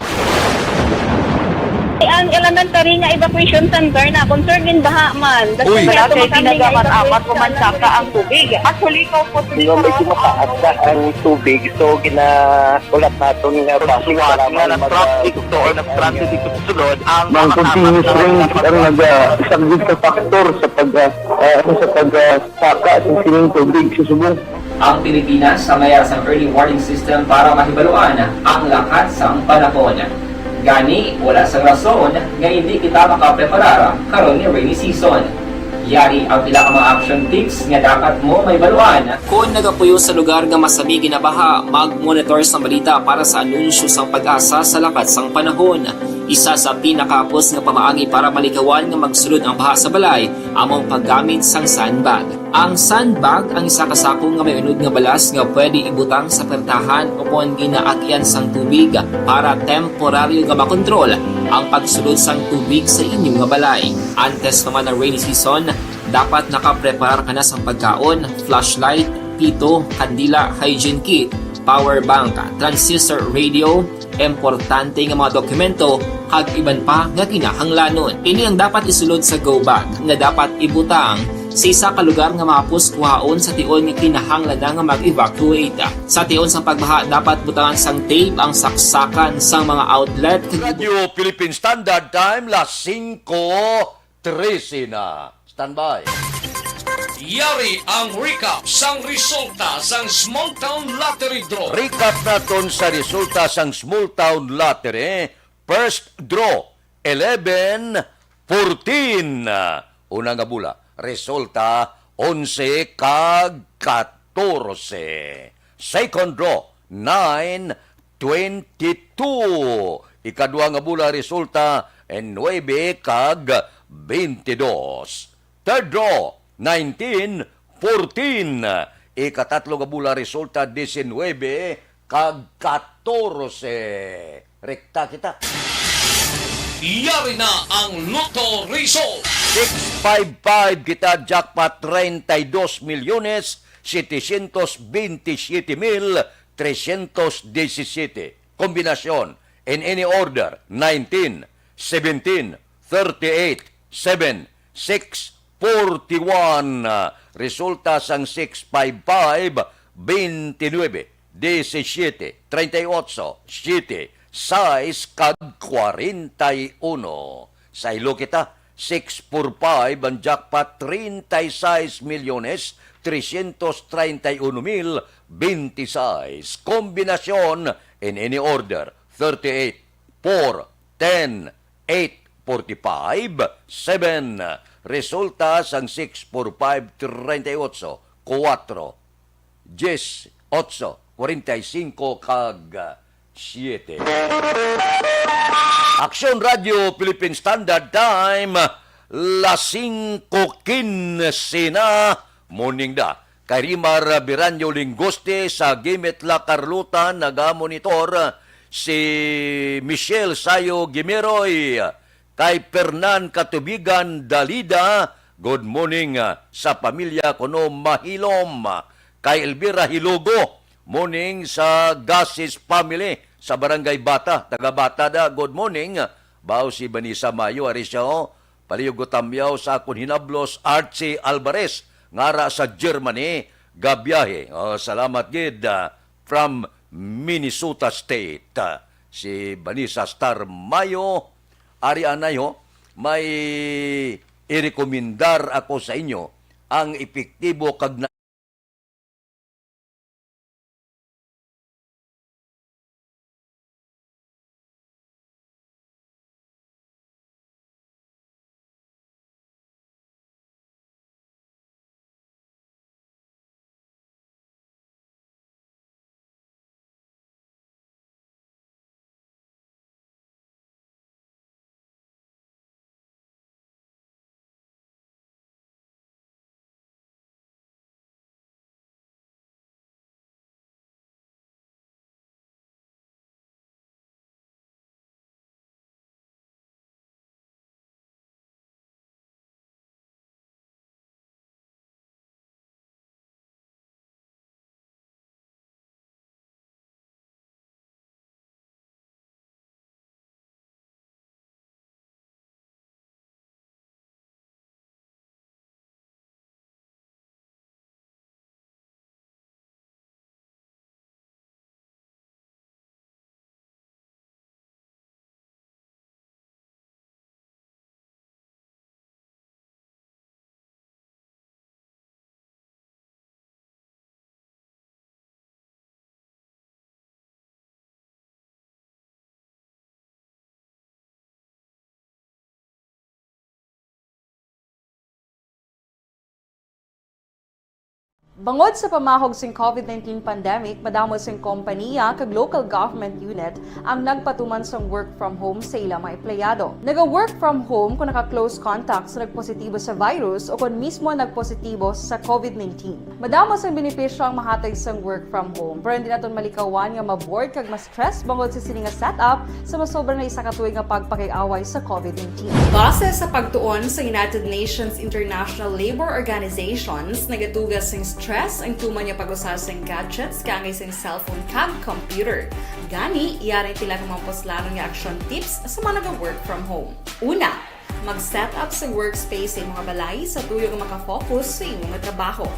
Ang elementary nga evacuation center na concern din baha man. Uy. Kaya Kaya tumakami nga kinagamat-amat kumansaka ang tubig. Actually, ikaw po Hindi mo medyo mataas na ang tubig. So, ulat natin nga pasiwag nga ng traffic to or nag-transit dito sa sulod. Ang continuous rain ang nag-isang sa factor sa pagsaka at sining tubig sa subong. Ang Pilipinas sa mayas ang early warning system para mahibaluan ang lakas sang panahon. Gani, wala sang rason nga hindi kita makapreparar karon ni rainy season. Yari ang pila ka mga action tips nga dapat mo may baluan. Kung nagapuyo sa lugar nga masabi ginabaha, mag-monitor sa balita para sa anunsyo sang pag-asa sa lakat sang panahon. Isa sa pinakapos nga pamaagi para malikawan nga magsulod ang baha sa balay, among paggamit sang sandbag. Ang sandbag ang isa ka sako nga may unod nga balas nga pwede ibutang sa pertahan o kung ginaagyan sang tubig para temporaryo nga makontrol ang pagsulod sang tubig sa inyong nga balay. Antes naman ng rainy season, dapat nakapreparar ka na sang pagkaon, flashlight, pito, kandila, hygiene kit, power bank, transistor radio, importante nga mga dokumento, kag iban pa nga kinahanglanon. Ini ang dapat isulod sa go bag nga dapat ibutang sa isa ka lugar nga mapus kuhaon sa tion nga kinahanglan nga mag-evacuate. Sa tion sa pagbaha, dapat butangan sang tape ang saksakan sang mga outlet. Radio Philippine Standard Time, las 5:13 na. Standby. Yari ang recap sang resulta sang Small Town Lottery Draw. Recap naton sa resulta sang Small Town Lottery. First draw, 11-14. Una nga bula, resulta 11 kag 14. Second draw, 9-22. Ikadua nga bula, resulta 9 kag 22. Third draw, 19-14. Ikatatlo nga bula, resulta 19 kag 14. Rekta kita. Yari na ang Lotto Result. 655 kita jackpot 32 milyones 727,317. Kombinasyon in any order 19, 17, 38, 7, 6, 41. Resulta sang 655 29, 17, 38, 7, 6 kag 41. Sa ilo kita 645 ang jackpot 36 milyones 331,026. Kombinasyon in any order 38, 4, 10, 8, 45, 7. Resulta sang 645 38 4 10, 8, 45 kag 7. Aksyon Radio Philippine Standard Time, las 5:15 na, morning da. Kay Rimar Biranyo Lingoste sa Gimit La Carlota, nagamonitor si Michelle Sayo Gimeroy. Kay Fernan Katubigan Dalida, good morning sa pamilya kuno Mahilom. Kay Elvira Hilogo, morning sa Gasis family sa Barangay Bata, taga Bata da, good morning. Bao si Banisa Mayo, Arisao, paliyugotamyaw sa akong hinablos Archie Alvarez, ngara sa Germany, gabiyahe. Salamat gid from Minnesota State. Si Banisa Star Mayo, ari anayo, may irekomendar ako sa inyo ang epektibo kag Bangod sa pamahog sing COVID-19 pandemic, madamo sing kompanya kag local government unit ang nagpatuman sang work from home sa ilang mga empleyado. Naga-work from home kung naka-close contact sa nagpositibo sa virus o kung mismo nagpositibo sa COVID-19. Madamo sang benepisyo ang mahatag sang work from home, pero hindi naton malikawan nga maboard kag ma-stress bangod sa sini nga setup sa masobra na isa ka tuig nga pagpakiaway sa COVID-19. Base sa pagtuon sa United Nations International Labor Organizations, nagatugas sing stress ang tuman niya pag-usasang gadgets kangay sa cellphone kag computer. Gani, iyaring tila ng mga poslanong nga action tips sa mga nag-work from home. Una, mag-set up sa workspace sa mga balay sa tuyo nga makafocus sa iyong trabaho.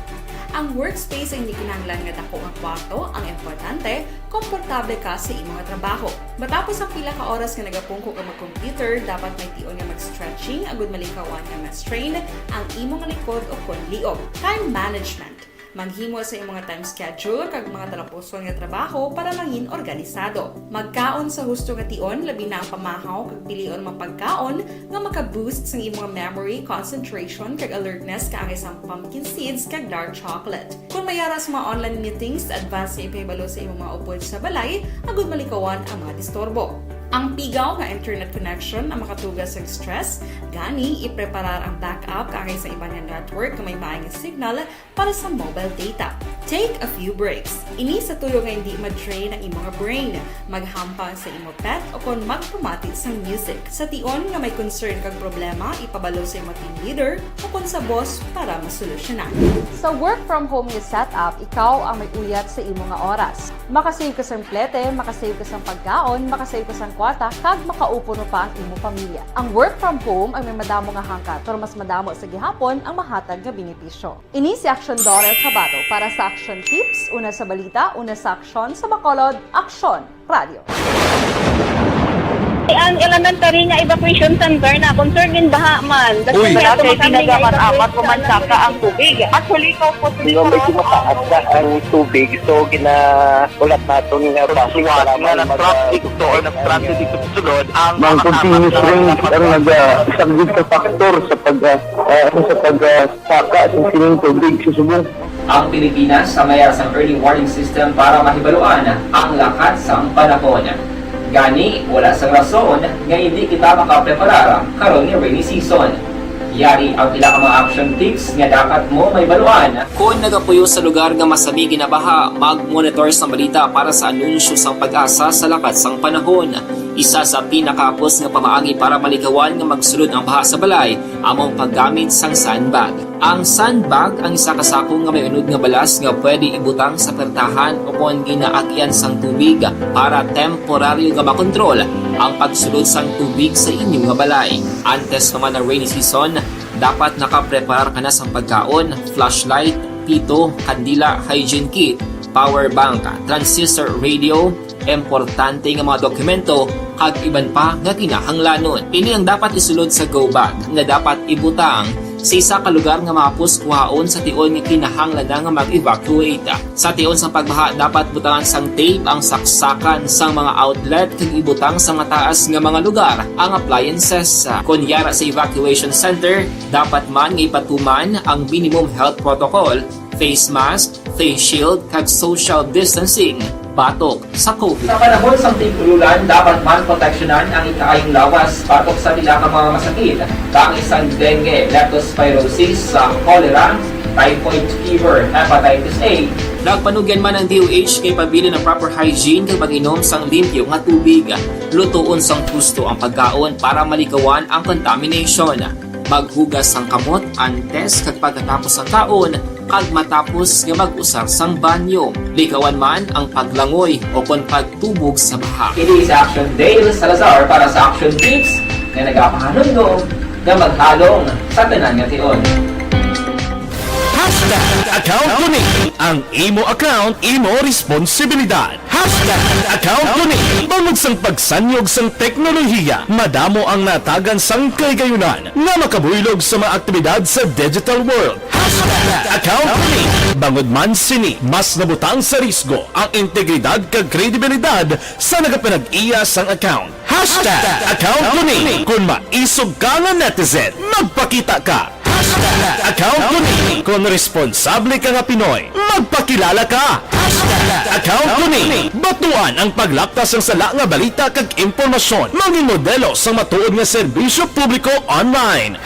Ang workspace ay hindi kinahanglan nga dako ang kwarto, ang importante, komportable ka sa iyong trabaho. Matapos ang pila ka oras nga nagapungko ka mag-computer, dapat may tion nga mag-stretching, agud malikawan nga ma-strain ang imong likod o konliog. Time management. Maghimo sa iyong mga time schedule kag mga talapuson nga trabaho para langin organisado. Magkaon sa husto nga tion, labi na ang pamahaw kag pilion mapagkaon nga maka-boost sa imong memory, concentration kag alertness kaangay sa pumpkin seeds kag dark chocolate. Kung mayaras mga online meetings, advance sa ipahibalo sa imong mga upod sa balay, agud malikawan ang mga disturbo. Ang pigaw nga internet connection ang makatugas sa stress, gani ipreparar ang backup kaangay sa iba nga network nga may maayong signal para sa mobile data. Take a few breaks. Ini sa tuyo nga hindi ma-drain ang imong brain, maghampang sa imong pet o kon magpumati sa music. Sa tion nga may concern kag problema, ipabalo sa imong team leader o kon sa boss para masolusyonan. Sa work from home nga setup, ikaw ang may uyat sa imong nga oras. Makasave ka sa plete, makasave ka sa pagkaon, makasave ka sa kwarta, kag makaupo no pa ang imong pamilya. Ang work from home ay may madamo nga hangkat, pero mas madamo sa gihapon ang mahatag nga benepisyo. Ini si Action Daughter Cabato para sa Action Tips, una sa balita, una sa aksyon, sa Bacolod, Aksyon Radio. Ang elementary nga evacuation center na concern din baha man. Uy. Wala kay tinagaman apat pumansaka ang tubig. Actually, ikaw po Di ba medyo mataas na ang tubig, so ginaulat natin nga pasiwala nga ng traffic to or nag-transit dito sa sunod ang continuous rain ang nag-isang sa factor sa pagsaka at sining tubig sa subong. Ang Pilipinas sa mayroon sang early warning system para mahibaluan ang lakat sang panahon. Gani, wala sang rason nga hindi kita makapreparar karon ni rainy season. Yari ang pila ka mga action tips nga dapat mo may baluan. Kung nagapuyo sa lugar nga masabi ginabaha, mag-monitor sa balita para sa anunsyo sang pag-asa sa lakat sang panahon. Isa sa pinakapos nga pamaagi para malikawan nga magsulod ang baha sa balay, among paggamit sang sandbag. Ang sandbag ang isa kasakong nga may unod nga balas nga pwede ibutang sa pertahan upon ginaagyan sang tubig para temporaryo nga makontrol ang pagsulod sang tubig sa inyong nga balay. Antes naman ng rainy season, dapat nakapreparar ka na sang pagkaon, flashlight, pito, kandila, hygiene kit, power bank, transistor radio, importante nga mga dokumento kag iban pa nga kinahanglanon. Ini ang dapat isulod sa go bag nga dapat ibutang sa isa ka lugar nga mapus kuhaon sa tion nga kinahanglan nga mag-evacuate. Sa tion sa pagbaha dapat butangan sang tape ang saksakan sang mga outlet kag ibutang sa mga taas nga mga lugar ang appliances. Kunyara sa evacuation center, dapat man nga ipatuman ang minimum health protocol, face mask, face shield kag social distancing batok sa COVID. Sa panahon sa tigululan, dapat man proteksyonan ang ikaayong lawas batok sa nila ka mga masakit. Kang isang dengue, leptospirosis, cholera, typhoid fever, hepatitis A. Nagpanugyan man ang DOH kay pabili ng proper hygiene kay pag-inom sang limpyo nga tubig. Lutuon sang gusto ang pagkaon para malikawan ang contamination. Maghugas sang kamot antes kag pagkatapos ang kaon kag matapos nga mag-usar sang banyo. Likawan man ang paglangoy o kon pagtubog sa baha. It is Action Dale Salazar para sa Action Tips nga nagapahanong nga maghalong sa tanan nga tion. Account ko ni ang imo account, imo responsibilidad. Account ko ni bangod sang pagsanyog sang teknolohiya, madamo ang natagan sang kaygayunan nga makabuylog sa mga aktibidad sa digital world. Account ko ni bangod man sini mas nabutang sa risgo ang integridad kag kredibilidad sa nagapinag-iya sang account. Account ko ni kung maisog ka nga netizen, magpakita ka. Account ko ni kung responsable ka nga Pinoy, magpakilala ka. Account ko ni batuan ang paglaptas ng sala nga balita kag impormasyon, maging modelo sa matuod nga serbisyo publiko online.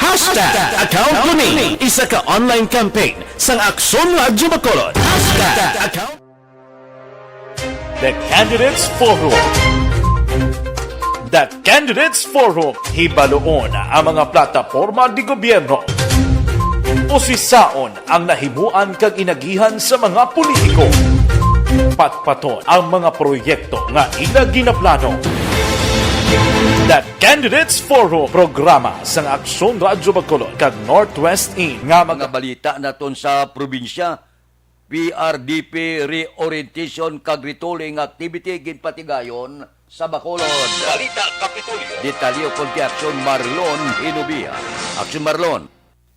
Account ko ni isa ka online campaign sang Aksyon Radyo Bacolod. Account The Candidates Forum. The Candidates Forum, hibaloon ang mga plataporma di gobyerno. Usisaon ang nahimuan kag inagihan sa mga politiko. Patpaton ang mga proyekto nga ila ginaplano. The Candidates Forum, programa sang Aksyon Radyo Bacolod kag Northwest In nga Mga balita naton sa probinsya, PRDP reorientation kag retooling activity ginpatigayon sa Bacolod. Balita Kapitolyo. Detalyo kon kay Aksyon Marlon Hinubia. Aksyon Marlon.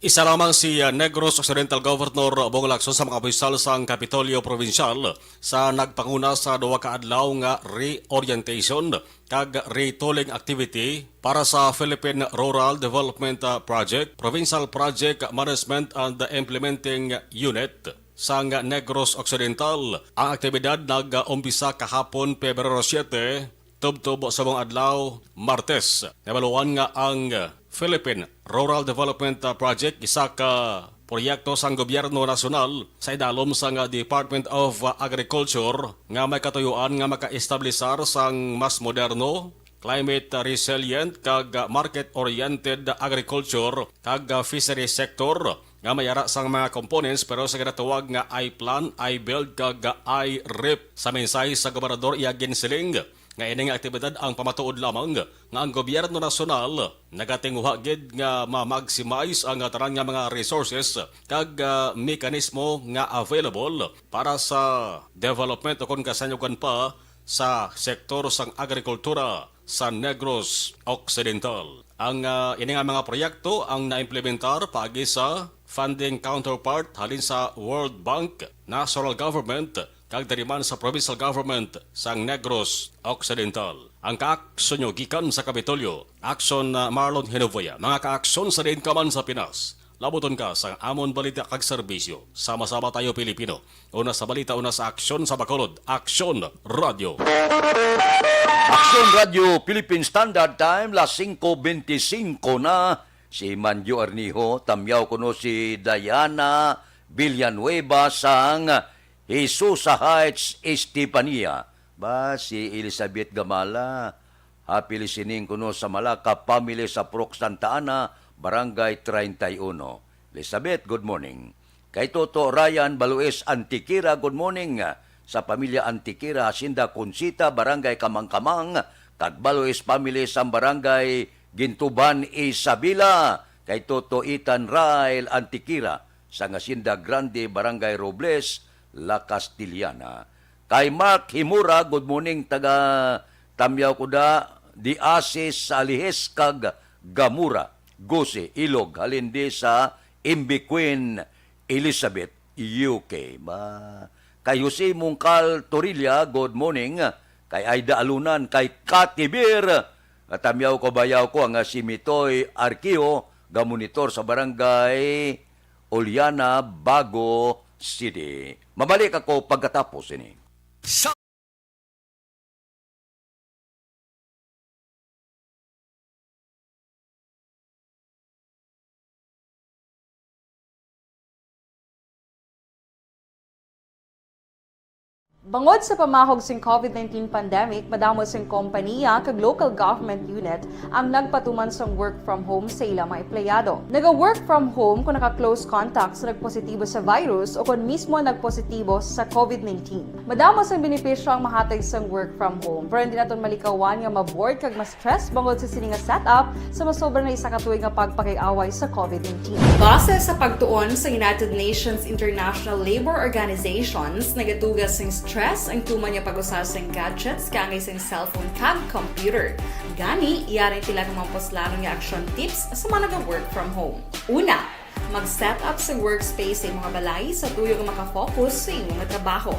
Isa lamang si Negros Occidental Governor Bong Lacson sa mga opisyal sa Kapitolyo Provincial sa nagpanguna sa duwa ka adlaw nga reorientation kag retooling activity para sa Philippine Rural Development Project, Provincial Project Management and Implementing Unit sa Negros Occidental. Ang aktibidad nag-umpisa kahapon Pebrero 7, tubtob sa mga adlaw Martes. Nabaluan nga ang Philippine Rural Development Project, isa ka proyekto sang gobyerno nasyonal sa idalom sang Department of Agriculture nga may katuyuan nga maka-establisar sang mas moderno, climate resilient kag market-oriented agriculture kag fishery sector nga mayara sang mga components pero sa ginatawag nga I-Plan, I-Build kag I-RIP. Sa mensahe sa gobernador Iagin Siling nga ining aktibidad ang pamatuod lamang nga ang gobyerno nasyonal nagatinguha gid nga ma-maximize ang tanan nga mga resources kag mekanismo nga available para sa development o kung kasanyogan pa sa sektor sang agrikultura sa Negros Occidental. Ang ini nga mga proyekto ang naimplementar paagi sa funding counterpart halin sa World Bank, National Government, kag dariman sa Provincial Government sang Negros Occidental. Ang kaaksyon nyo gikan sa Kapitolyo, aksyon Marlon Hinovoya, mga kaaksyon sa din ka man sa Pinas. Labuton ka sa amon balita kag serbisyo. Sama-sama tayo Pilipino. Una sa balita, una sa aksyon sa Bacolod. Aksyon Radio. Aksyon Radio Philippine Standard Time, las 5:25 na. Si Manjo Arnijo, tamyaw kuno si Diana Villanueva sang Jesus Heights, Estepania. Ba, si Elizabeth Gamala. Happy listening kuno sa Malaka Family sa Proc Santa Ana, Barangay 31. Elizabeth, good morning. Kay Toto Ryan Balues Antikira, good morning. Sa pamilya Antikira, Hacienda Consita, Barangay Kamangkamang, kag Balues family sa Barangay Gintuban, Isabela. Kay Toto Itan Rael Antikira, sa Hacienda Grande, Barangay Robles, La Castillana. Kay Mark Himura, good morning, taga Tamyaw Kuda, Di Asis sa Alihes kag Gamura. Gose, Ilog, halindi sa Imbiquin, Elizabeth, UK. Kay Jose Mungkal Torilla, good morning. Kay Aida Alunan, kay Katibir. Tamyaw ko bayaw ko ang si Mitoy Arkio, gamonitor sa Barangay Oliana, Bago City. Mabalik ako pagkatapos ini. Bangod sa pamahog sing COVID-19 pandemic, madamo sing kompanya kag local government unit ang nagpatuman sang work from home sa ilang mga empleyado. Naga-work from home kung naka-close contact sa nagpositibo sa virus o kung mismo nagpositibo sa COVID-19. Madamo sang benepisyo ang mahatag sang work from home, pero hindi naton malikawan nga ma-bored kag ma-stress bangod sa sining nga setup sa masobra na isa ka tuig nga pagpakiaway sa COVID-19. Base sa pagtuon sa United Nations International Labor Organizations, nagatugas sing stress ang tuman niya pag-usasang gadgets kangay sa cellphone kag computer. Gani, iyaring tila kumamposlano nga action tips sa mga nag-work from home. Una, mag-set up sa workspace sa mga balay sa tuyo nga makafocus sa inyong trabaho.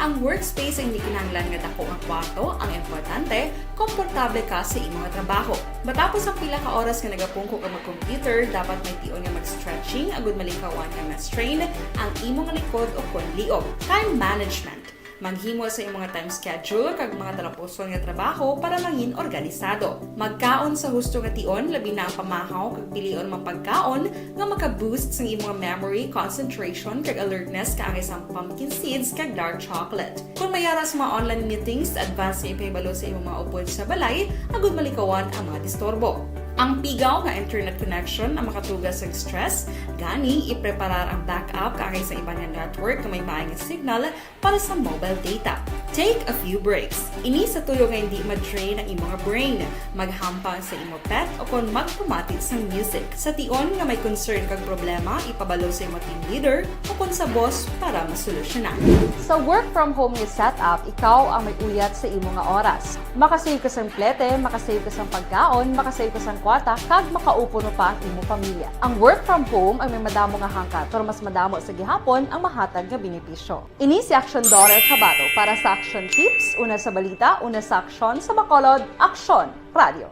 Ang workspace ay hindi kinahanglan nga dako ang kwarto, ang importante, komportable ka sa inyong trabaho. Matapos ang pila ka oras nga nagapungko ka mag-computer, dapat may tion nga mag-stretching, agud malikawan nga ma-strain ang imong likod o konliog. Time management. Maghimo sa imong time schedule kag mga talapuson nga trabaho para maging organisado. Magkaon sa husto nga tion, labi na ang pamahaw kag pilion mang pagkaon nga maka-boost sa imong memory, concentration kag alertness kaangay sa pumpkin seeds kag dark chocolate. Kung mayara sa mga online meetings, advance nga ipahibalo sa imong mga upod sa balay, agud malikawan ang mga disturbo. Ang pigaw nga internet connection ang makatugas sa stress, gani ipreparar ang backup kaangay sa ibang network na may maayong signal para sa mobile data. Take a few breaks. Ini sa tuyo nga hindi ma-drain ang imong brain, maghampang sa imong pet o kung magpumatit sa music. Sa tion nga may concern kag problema, ipabalo sa imong team leader o kung sa boss para masolusyonan. Sa work from home nga setup, ikaw ang may uyat sa imong nga oras. Makasave ka sa plete, makasave ka sa pagkaon, makasave ka sa kwata, kag makaupo no pa ang imong pamilya. Ang work from home ay may madamo nga hangkat, pero mas madamo sa gihapon ang mahatag nga benepisyo. Ini si Action Daughter Cabato para sa Action Tips, una sa balita, una sa aksyon sa Bacolod, Aksyon Radio.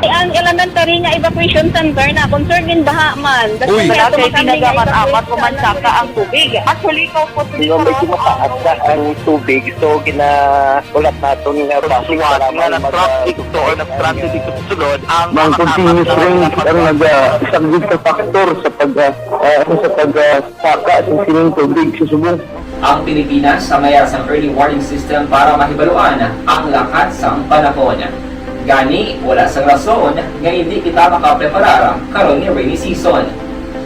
Ang elementary nga evacuation center na concern din baha man. Uy, kasi pinagamat-amat kumansaka ang tubig. Actually, ikaw po medyo mataas na ang tubig. So, ulat natin nga pasiwala nga ng traffic to or nag-traffic dito sa sulod. Ang continuous rain ang isang good factor sa pagsaka sa sining tubig sa subong. Ang Pilipinas sa mayas ang early warning system para mahibaluan ang lakas sang panahon. Gani, wala sang rason nga hindi kita makapreparar karon ni rainy season.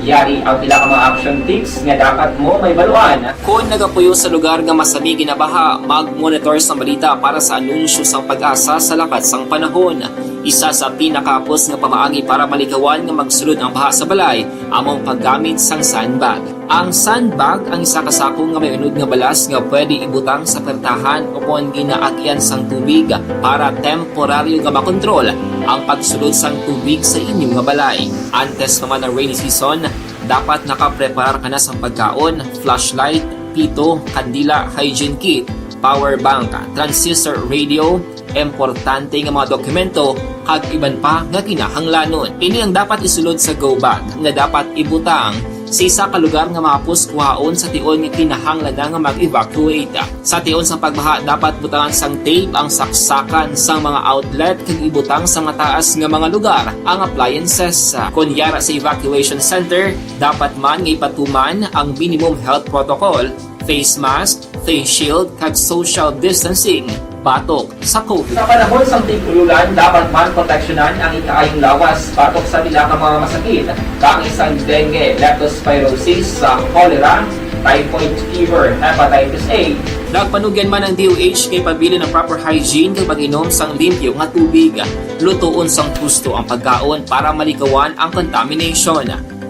Yari ang pila ka mga action tips nga dapat mo may baluan. Kung nagapuyo sa lugar nga masabi ginabaha, mag-monitor sa balita para sa anunsyo sang pag-asa sa lakat sang panahon. Isa sa pinakapos nga pamaagi para malikawan nga magsulod ang baha sa balay, among paggamit sang sandbag. Ang sandbag ang isa ka sako nga may unod nga balas nga pwede ibutang sa pertahan o kung ginaagyan sang tubig para temporaryo nga makontrol ang pagsulod sang tubig sa inyong nga balay. Antes naman ng rainy season, dapat nakaprepare ka na sa pagkaon, flashlight, pito, kandila, hygiene kit, power bank, transistor radio, importante nga mga dokumento kag iban pa nga kinahanglanon. Ini ang dapat isulod sa go bag nga dapat ibutang sa isa ka lugar nga mapus kuhaon sa tion nga kinahanglan nga mag-evacuate. Sa tion sa pagbaha dapat butangan sang tape ang saksakan sang mga outlet kag ibutang sa mataas nga mga lugar ang appliances. Kunyara sa evacuation center, dapat man nga ipatuman ang minimum health protocol, face mask, face shield kag social distancing batok sa COVID. Sa panahon sa tigululan, dapat man proteksyonan ang ikaayong lawas batok sa bilang mga masakit, kang isang dengue, leptospirosis, cholera, typhoid fever, hepatitis A. Nagpanugyan man ang DOH kay pabili ng proper hygiene kay pag-inom sang limpyo nga tubig. Lutuon sang gusto ang pagkaon para malikawan ang contamination.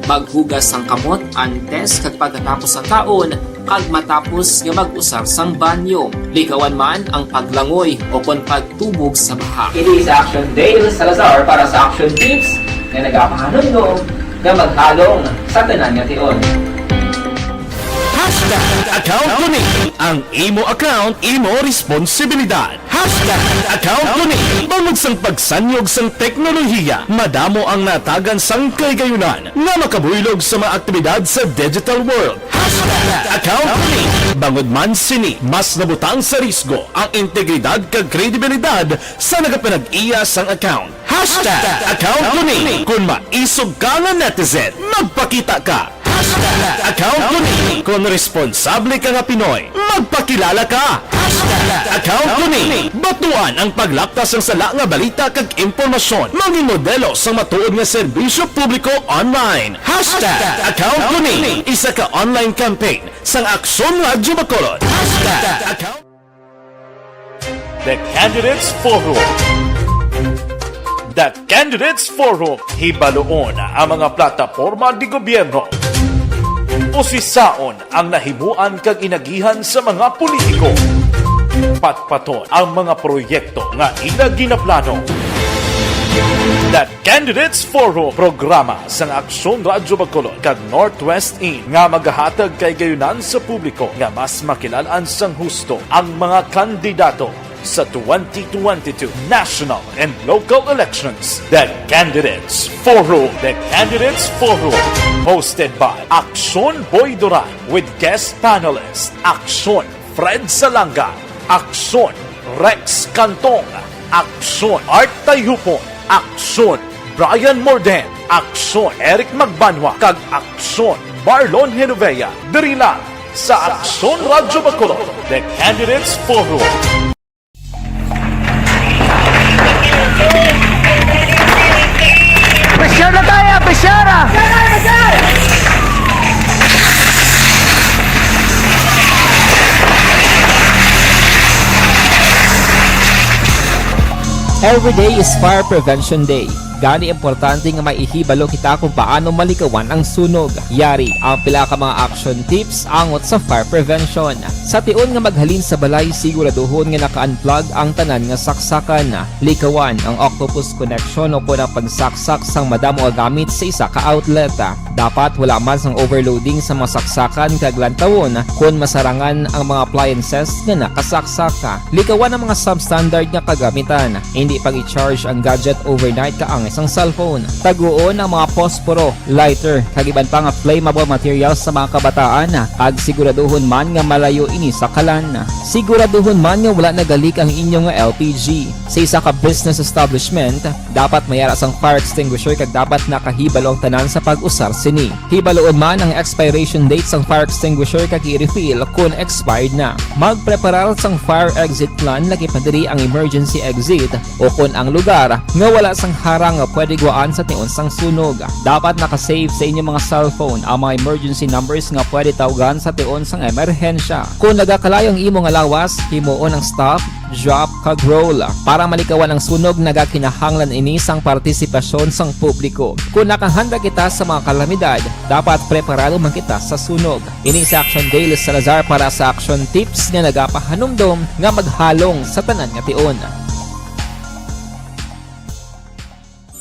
Maghugas sang kamot antes kag pagkatapos ang kaon kag matapos nga mag-usar sang banyo. Likawan man ang paglangoy o kon pagtubog sa baha. It is Action Dale Salazar para sa Action Tips na nagapahanundong nga maghalong sa tanan nga tion. Account ko ni ang imo account, imo responsibilidad. Account ko ni bangod sang pagsanyog sang teknolohiya, madamo ang natagan sang kaygayunan nga makabuylog sa mga aktibidad sa digital world. Account ko ni bangod man sini mas nabutang sa risgo ang integridad kag kredibilidad sa nagapanag-iya sang account. Account ko ni kung maisog ka nga netizen, magpakita ka. Account ko ni kung responsable ka nga Pinoy, magpakilala ka. Account ko ni batuan ang paglaptas ng sala nga balita kag impormasyon, maging modelo sa matuod nga serbisyo publiko online. Account ko ni isa ka online campaign sang Aksyon Radyo Bacolod. Account The Candidates Forum. The Candidates Forum, hibaloon ang mga plataporma di gobyerno. Usisaon ang nahimuan kag inagihan sa mga politiko. Patpaton ang mga proyekto nga ila ginaplano. The Candidates Forum, programa sang Aksyon Radyo Bacolod kag Northwest In nga magahatag kay gayunan sa publiko nga mas makilalaan sang husto ang mga kandidato sa 2022 national and local elections. The Candidates Forum. The Candidates Forum, hosted by Aksyon Boy Duran with guest panelists Aksyon Fred Salanga, Aksyon Rex Cantong, Aksyon Art Tayhupon, Aksyon Brian Morden, Aksyon Eric Magbanwa, kag Aksyon Marlon Genovea. Diri lang sa Aksyon Radyo Bacolod. The Candidates Forum. Besyara tayo! Besyara! Every day is Fire Prevention Day. Gani importante nga maihibalo kita kung paano malikawan ang sunog. Yari ang pila ka mga action tips angot sa fire prevention. Sa tion nga maghalin sa balay, siguraduhon nga naka-unplug ang tanan nga saksakan. Likawan ang octopus connection o kung pagsaksak sang madamo nga gamit sa isa ka outlet. Dapat wala man sang overloading sa mga saksakan kag lantawon kung masarangan ang mga appliances nga nakasaksaka. Likawan ang mga substandard nga kagamitan. Hindi pag i-charge ang gadget overnight kaang isang cellphone. Taguon ang mga posporo, lighter, kag iban pa nga flammable materials sa mga kabataan. Ag siguraduhon man nga malayo ini sa kalan. Siguraduhon man nga wala nagalik ang inyong LPG. Sa isa ka business establishment, dapat mayara sang fire extinguisher kag dapat nakahibalo ang tanan sa pag-usar sini. Hibaloon man ang expiration date sang fire extinguisher kag i-refill kung expired na. Magpreparar sang fire exit plan lagi pa diri ang emergency exit o kung ang lugar nga wala sang harang nga pwede guwaan sa tiun sang sunog. Dapat nakasave sa inyong mga cellphone ang mga emergency numbers nga pwede tawagan sa tiun sang emerhensya. Kung nagakalayo ang imo nga lawas, himuon ang stop, drop, kag roll. Para malikawan ang sunog, nagakinahanglan ini sang partisipasyon sang publiko. Kung nakahanda kita sa mga kalamidad, dapat preparado man kita sa sunog. Ini sa Action Day Salazar para sa action tips nga nagapahanumdom nga maghalong sa tanan nga tiun.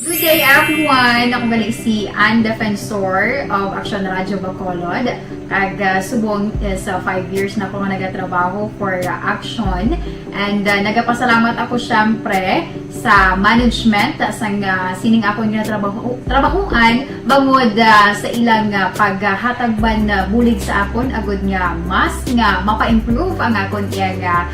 Good day everyone! Ako balik si Ann Defensor of Action Radio Bacolod. Kag subong is 5 years na ako nga nagatrabaho for Action. And nagapasalamat ako syempre sa management sang sining ako nga trabahuan bangod sa ilang paghatagban bulig sa akon agud nga mas nga mapa-improve ang akon nga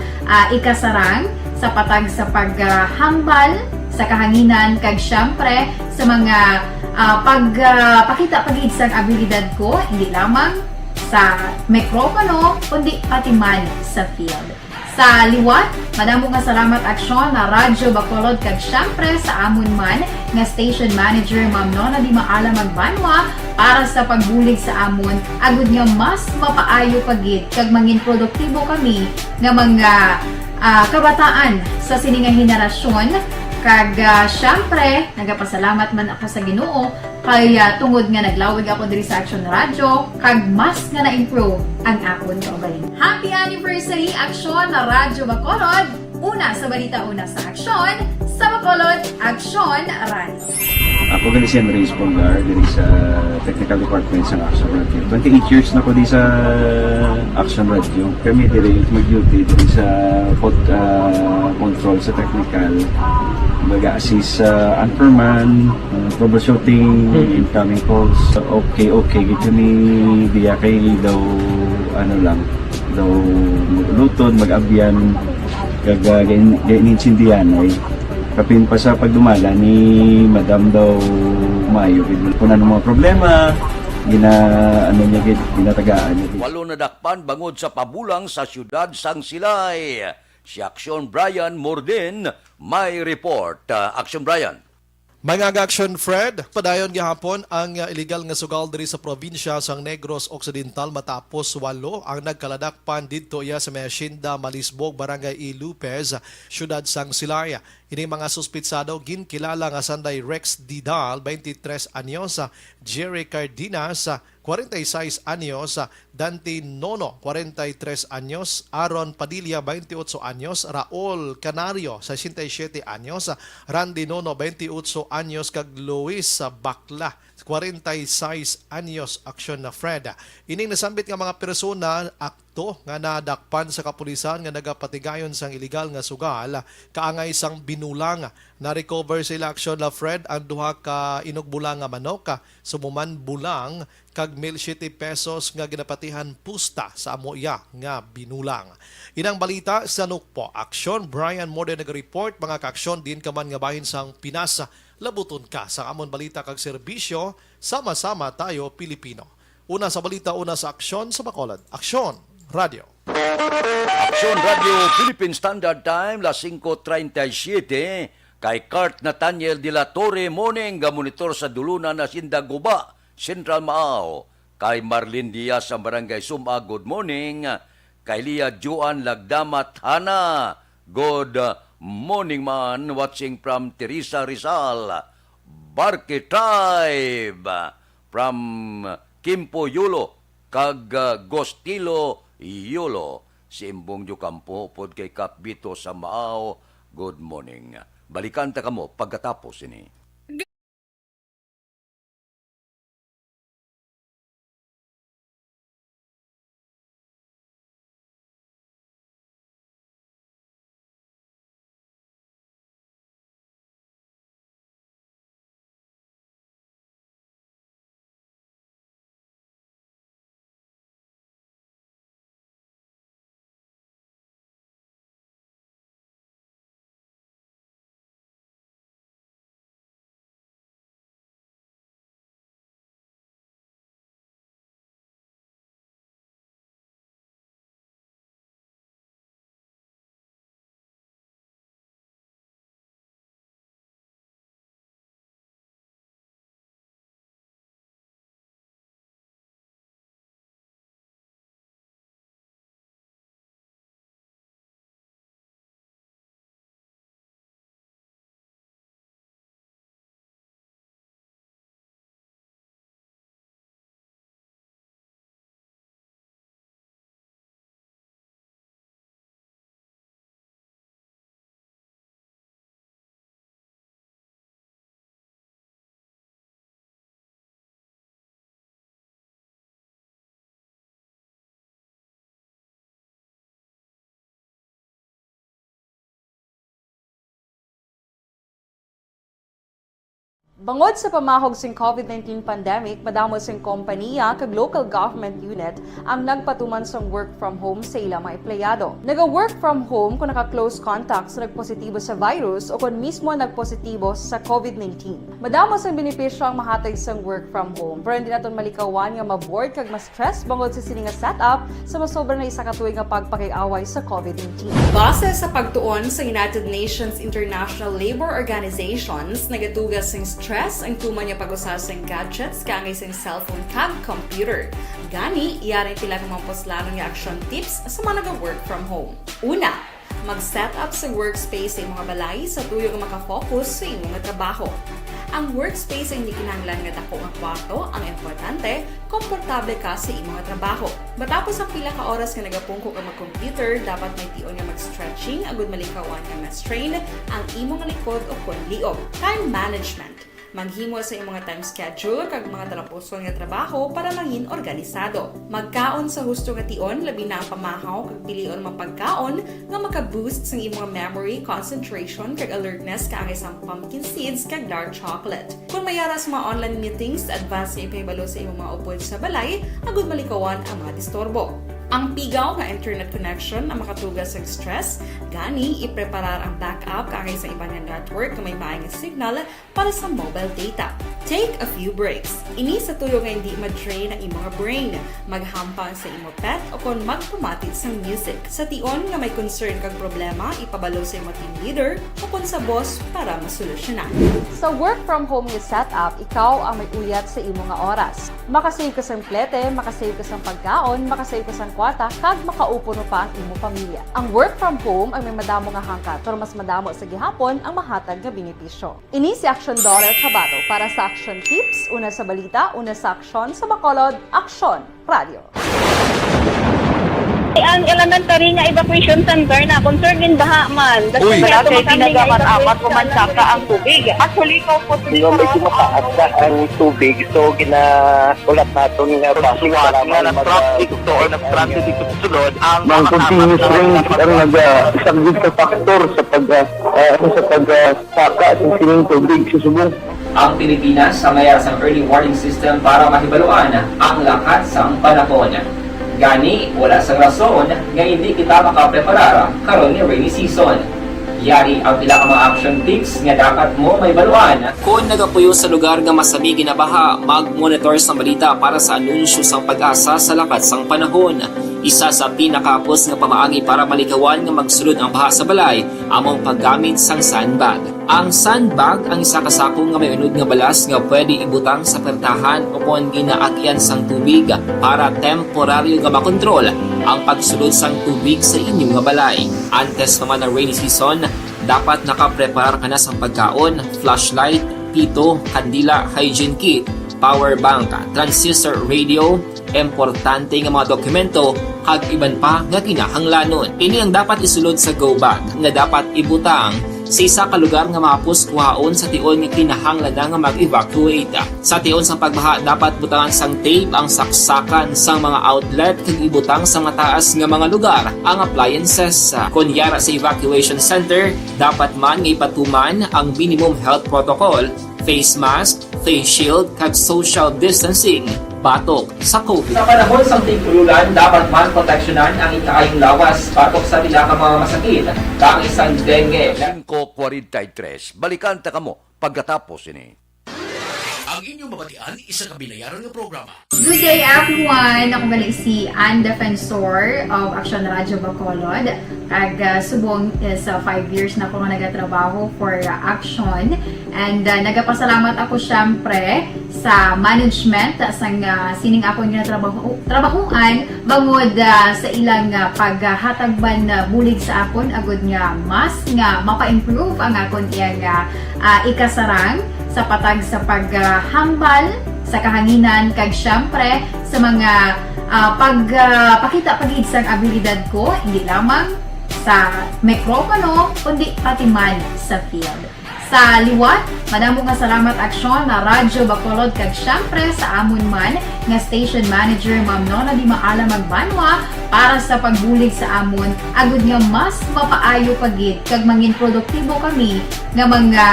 ikasarang sa patag sa paghambal sa kahanginan kag syempre sa mga pagpakita pagid sang abilidad ko hindi lamang sa mikropono kundi pati man sa field. Sa liwat, madamo nga salamat Aksyon na Radyo Bacolod kag syempre sa amon man nga station manager Ma'am Nona Di Maala Magbanwa para sa pagbulig sa amon agud nga mas mapaayo pagid kag mangin produktibo kami nga mga kabataan sa sining nga henerasyon. Kag syempre, nagapasalamat man ako sa Ginoo kay tungod nga naglawig ako diri sa Action Radio kag mas nga na-improve ang akon kaugalingon. Happy anniversary Action na Radyo Bacolod! Una sa balita, una sa Action, sa Bacolod, Action Radio. Ako gali si Andres Polgar diri sa Technical Department sa Action Radio. 28 years na ko di sa Action Radio. Kami diri mag-duty diri sa control sa technical. Mag-assist sa anchorman, troubleshooting, incoming calls. Okay, gitu ni diya kay daw daw maglutod, mag-abyan, ganinsindihan ay kapin pa sa pagdumala ni Madam daw Mayo. Kung ano mga problema, ginatagaan niya. Walo na dakpan bangod sa pabulang sa siyudad sang Silay. Si Action Brian Morden may report. Action Brian. Mga action Fred, padayon gihapon ang illegal nga sugal diri sa probinsya sang Negros Occidental matapos 8 ang nagkaladakpan didto iya sa Mesinda, Malisbog, Barangay E. Lupez, siyudad sang Silaya. Ini mga suspitsado ginkilala nga sanday Rex Didal, 23 anyos, Jerry Cardenas, 46 anyos, Dante Nono, 43 anyos, Aaron Padilla, 28 anyos, Raul Canario, 67 anyos, Randy Nono, 28 anyos, kag Luis Bakla, 46 anyos. Action na Fred. Ining nasambit nga mga persona akto nga nadakpan sa kapulisan nga nagapatigayon sang illegal nga sugal kaangay sang binulang. Na-recover sila Action na Fred ang duha ka inugbulang nga manok, sumuman bulang kag 1,070 pesos nga ginapatihan pusta sa amoya nga binulang. Inang balita sa Nukpo. Action Brian Morden nag-report mga ka-aksyon din ka man nga bahin sang Pinas. Labuton ka sa amon balita kag serbisyo, sama-sama tayo Pilipino. Una sa balita, una sa Aksyon sa Bacolod. Aksyon Radio. Action Radio Philippine Standard Time, las 5:37. Kay Cart Nathaniel de la Torre Moneng, ga monitor sa dulunan na Sindaguba, Central Maao. Kay Marlene Diaz sa Barangay Suma, good morning. Kay Lia Juan Lagdamat Hana, good morning man, watching from Teresa Rizal. Barke Tribe from Kimpo Yulo, kag Gostilo Yulo. Si Imbong Jukampo, pod kay Kapbito sa Maao, good morning. Balikan ta kamo pagkatapos ini. Bangod sa pamahog sing COVID-19 pandemic, madamo sing kompanya kag local government unit ang nagpatuman sang work from home sa ilang mga empleyado. Naga-work from home kung naka-close contacts na nagpositibo sa virus o kung mismo nagpositibo sa COVID-19. Madamo sang benepisyo ang mahatag sang work from home, pero hindi naton malikawan nga ma-bored kag ma-stress bangod sa sini nga setup sa masobra na isa ka tuig nga pagpakiaway sa COVID-19. Base sa pagtuon sa United Nations International Labor Organizations, nagatugas sing stress ang tuman niya pag-usasang gadgets kangay sa cellphone kag computer. Gani, iyaring pila ng mga poslanong nga action tips sa mga nag-work from home. Una, mag-set up sa workspace sa imong balay sa tuyo nga makafocus sa imong trabaho. Ang workspace ay hindi kinahanglan nga dako nga kwarto, ang importante, komportable ka sa imong trabaho. Matapos ang pila ka oras nga nagapungko ka mag-computer, dapat may tion nga mag-stretching agud malikawan nga ma-strain ang imong likod o konliog. Time management. Maghimo sa imong time schedule kag mga talapuson nga trabaho para mangin organisado. Magkaon sa husto nga tion, labi na ang pamahaw kag pilion mapagkaon nga maka-boost sa imong memory, concentration kag alertness kaangay sang pumpkin seeds kag dark chocolate. Kung mayaras mga online meetings, advance nga ipahibalo sa imong mga upod sa balay, agud malikawan ang mga disturbo. Ang pigaw nga internet connection ang makatugas sa stress, gani ipreparar ang backup kaangay sa ibang network na may maayong signal para sa mobile data. Take a few breaks. Ini sa tuyo nga hindi ma-drain ang imong brain, maghampang sa imong pet o kung magpumatid sa music. Sa tion nga may concern kag problema, ipabalo sa imong team leader o kung sa boss para masolusyonan. Sa work from home nga setup, ikaw ang may uyat sa imong nga oras. Makasave ka sa plete, makasave ka sa pagkaon, makasave ka sa kwarta, kag makaupo no pa ang imong pamilya. Ang work from home ay may madamo nga hangkat, pero mas madamo sa gihapon ang mahatag nga benepisyo. Ini si Action Dollar Cabato para sa Action Tips, una sa balita, una sa aksyon, sa Bacolod, Aksyon Radio. Ang elementary nga evacuation center na concern din baha man. Uy, kasi pinagamat-amat kumansaka ang tubig. Actually, medyo mataas na ang tubig. So, ginaulat natin nga pasiwala nga ng traffic to or nag-transit dito sa sulod. Ang continuous range ang nag-isang factor sa pagsaka at sining tubig sa subong. Ang Pilipinas sa mayroon ng early warning system para mahibaluan ang lakas ng panahon. Gani, wala sang rason nga hindi kita makapreparar karon ni rainy season. Yari ang pila ka mga action tips nga dapat mo may baluan. Kung nagapuyo sa lugar nga masabi ginabaha, mag-monitor sa balita para sa anunsyo sang pag-asa sa lakas sang panahon. Isa sa pinakapos nga pamaagi para malikawan nga magsulod ang baha sa balay, among paggamit sang sandbag. Ang sandbag ang isa kasakong nga may unod nga balas nga pwede ibutang sa pertahan o kung ginaagyan sang tubig para temporaryo nga makontrol ang pagsulod sang tubig sa inyong nga balay. Antes naman ng rainy season, dapat nakapreparar ka na sang pagkaon, flashlight, pito, kandila, hygiene kit, power bank, transistor radio, importante nga mga dokumento kag iban pa nga kinahanglanon. Ini ang dapat isulod sa go bag nga dapat ibutang sa isa ka lugar nga mapus kuhaon sa tion nga kinahanglan nga mag-evacuate. Sa tion sang pagbaha dapat butangan sang tape ang saksakan sang mga outlet kag ibutang sa mataas nga mga lugar ang appliances. Kunyara sa evacuation center, dapat man nga ipatuman ang minimum health protocol, face mask, face shield kag social distancing batok sa COVID. Sa panahon sa tigululan, dapat man proteksyonan ang ikaayong lawas batok sa pila ka mga masakit kang isang dengue. 5:43, balikan ta kamo pagkatapos ini. Ang inyong mabatian, isa kabilayaran ng programa. Good day everyone! Ako balik si Ann Defensor of Action Radio Bacolod. Kag subong is 5 years na ako nga nagatrabaho for Action. And nagapasalamat ako syempre sa management sa sining ako nga trabahuan bangod sa ilang paghatagban bulig sa akon agud nga mas nga mapa-improve ang akon iyang ikasarang sa patag sa paghambal sa kahanginan kag syempre sa mga pagpakita pagid sang abilidad ko hindi lamang sa mikropono kundi pati man sa field. Sa liwat, madamo nga salamat Aksyon na Radyo Bacolod kag syempre sa amon man nga station manager Ma'am Nona Di Maala Magbanwa para sa pagbulig sa amon agud nga mas mapaayo pagid kag mangin produktibo kami nga mga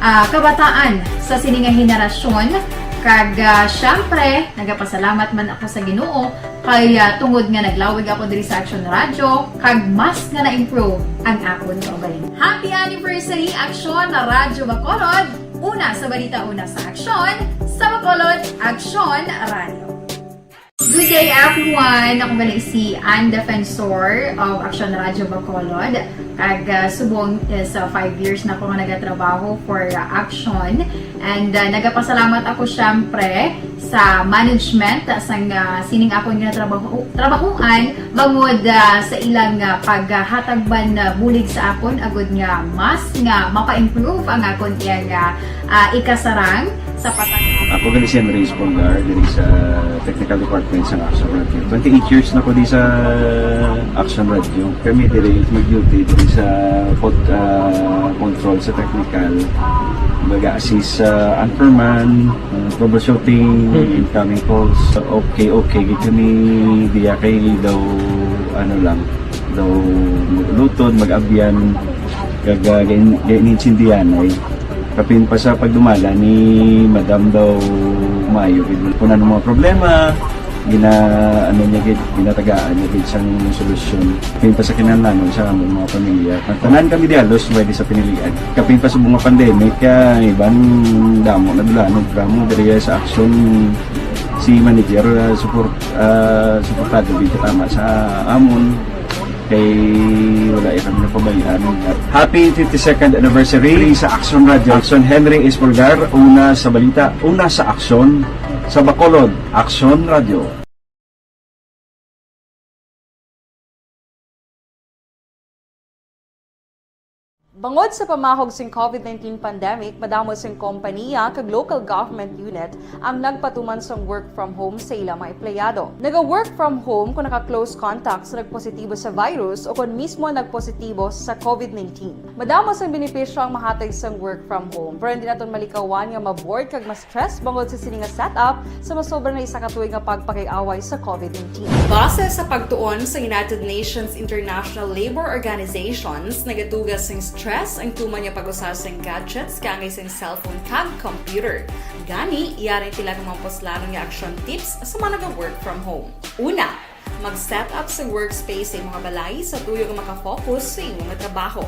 kabataan sa sininga henerasyon. Kag syempre, nagapasalamat man ako sa Ginoo kay tungod nga naglawig ako diri sa Action Radio kag mas nga na-improve ang akon kaugalingon. Happy anniversary Action Radio Bacolod! Una sa balita, una sa Action, sa Bacolod, Action Radio. Good day everyone! Ako bali si Ann Defensor of Action Radio Bacolod. Kag subong sa 5 years na ako nga nagatrabaho for Action. And nagapasalamat ako syempre sa management sang sining ako nga trabahuan bangod sa ilang paghatagban bulig sa akon agud nga mas nga mapa-improve ang akon iyang ikasarang sa patang. Ako gali si Enrique Polgar diri sa Technical Department sa Action Radio. 28 years na ko di sa Action Radio. Kami diri mag-duty diri sa control sa technical. Mag-assist sa anchorman, troubleshooting, incoming calls. Okay. Gito ni diya kay daw daw lutod, mag-abyan, ganinsindihan ay kapin pa sa pagdumala ni Madam daw Mayo. Kung ano mga problema, ginatagaan niya isang solusyon. Kapin pa sa kinahanglan sa among mga pamilya. Tanan kami dialos pwede sa pinilian. Kapin pa sa mga pandemic, iban damo na dulanog gramo diri sa Action si manager suportado din tama sa amon kay wala kami napabayaan. Happy 52nd anniversary sa Action Radio. Action Henry Espolgar, una sa balita, una sa Action sa Bacolod, Action Radio. Bangod sa pamahog sing COVID-19 pandemic, madamo sing kompanya kag local government unit ang nagpatuman sang work from home sa ilang mga empleyado. Naga-work from home kung naka-close contact sa nagpositibo sa virus o kung mismo nagpositibo sa COVID-19. Madamo sang benepisyo ang mahatag sang work from home, pero hindi naton malikawan nga maboard kag ma-stress bangod sa sininga setup sa masobra na isa ka tuig nga pagpakiaway sa COVID-19. Base sa pagtuon sa United Nations International Labor Organizations, nagatugas sing stress ang tuman niya pag-usasang gadgets kangay sa cellphone kag computer. Gani, iyaring tila ng mga poslanong nga action tips sa mga nag-work from home. Una, mag-set up sa workspace sa mga balay sa tuyo nga makafocus sa iyong trabaho.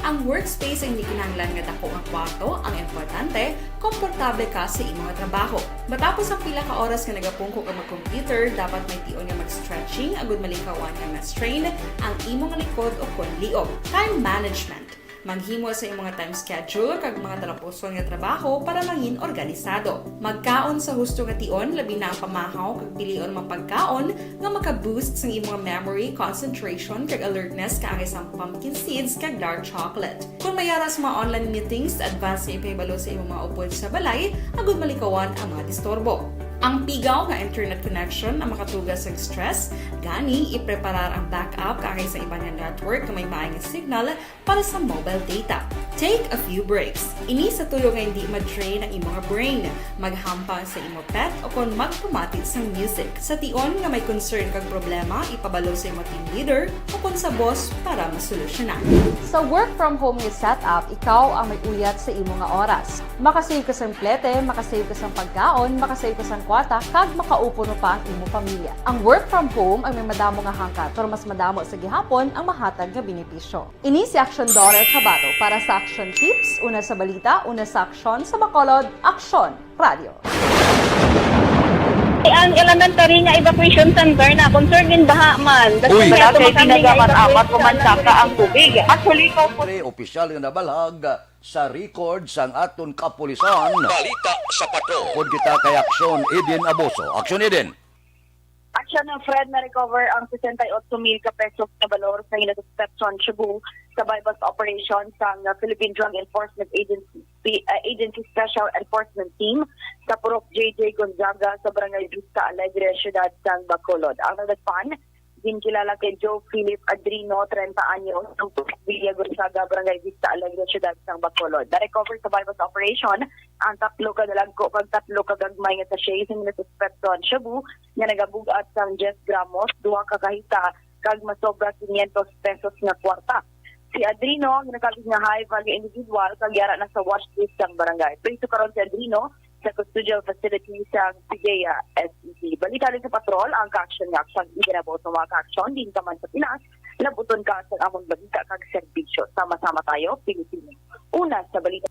Ang workspace ay hindi kinahanglan nga dako ang kwarto, ang importante, komportable ka sa iyong trabaho. Matapos ang pila ka oras nga nagapungko ka mag-computer, dapat may tion nga mag-stretching agud malikawan nga na-strain ang imong likod o konliog. Time management. Maghimo sa iyong mga time schedule kag mga talapuson nga trabaho para maging organisado. Magkaon sa husto nga tion, labi na ang pamahaw kag pilion mga pagkaon nga maka-boost sa iyong memory, concentration kag alertness kaangay sa pumpkin seeds kag dark chocolate. Kung mayaras mga online meetings, advance nga ipahibalo sa iyong mga upod sa balay, agud malikawan ang mga disturbo. Ang pigaw nga internet connection ang makatugas sa stress, gani ipreparar ang backup kaangay sa ibang network na may maayong signal para sa mobile data. Take a few breaks. Ini sa tuyo nga hindi ma-drain ang imong brain, maghampang sa imong pet o kung magpumatid sa music. Sa tion nga may concern kag problema, ipabalo sa imong team leader o kung sa boss para masolusyonan. Sa work from home nga setup, ikaw ang may uyat sa imong nga oras. Makasave ka sa plete, makasave ka sa pagkaon, makasave ka sa kwata, kag makaupo no pa ang imong pamilya. Ang work from home ay may madamo nga hangkat, pero mas madamo sa gihapon ang mahatag nga benepisyo. Ini si Action Daughter Cabato para sa Action Tips, una sa balita, una sa Action sa Bacolod, Action Radio. Ang elementary nga evacuation center na concern din baha man. Uy, kay pinagamat-amat kumansaka ang tubig. Actually, Opisyal nga nabalag sa record sang aton kapulisan. Balita sa Pato. Kung kita kay Action Eden Aboso. Action Eden. Action ng Fred na recover ang 68,000 ka pesos na balor sa Hinatuspetson, Cebu sa bypass operation sa Philippine Drug Enforcement Agency Special Enforcement Team sa Purok JJ Gonzaga sa Barangay Vista Alegre, Ciudad San Bacolod. Ang nagpan, din kilala kay Joe Philip Adrino, 30 anyos, ng Villa Gonzaga, Barangay Vista Alegre, Ciudad San Bacolod. Na-recover sa bypass operation ang 3 ka dalagko kag 3 ka gagmay nga sachet sa Hinatuspetson, Cebu nga nagabugat sa 10 gramos, 2 ka kahita kag masobra 500 pesos nga kwarta. Si Adrino, ginakabig nga high value individual, kagyara na sa watch list ng barangay. Pwede karon si Adrino sa custodial facility sa PIDEA SEC. Balita rin sa patrol, ang ka-action nga action, iginabot ng mga ka-action, din ka man sa Pinas, labuton ka sa among balita kag serbisyo. Sama-sama tayo, Pilipinas. Una sa balita.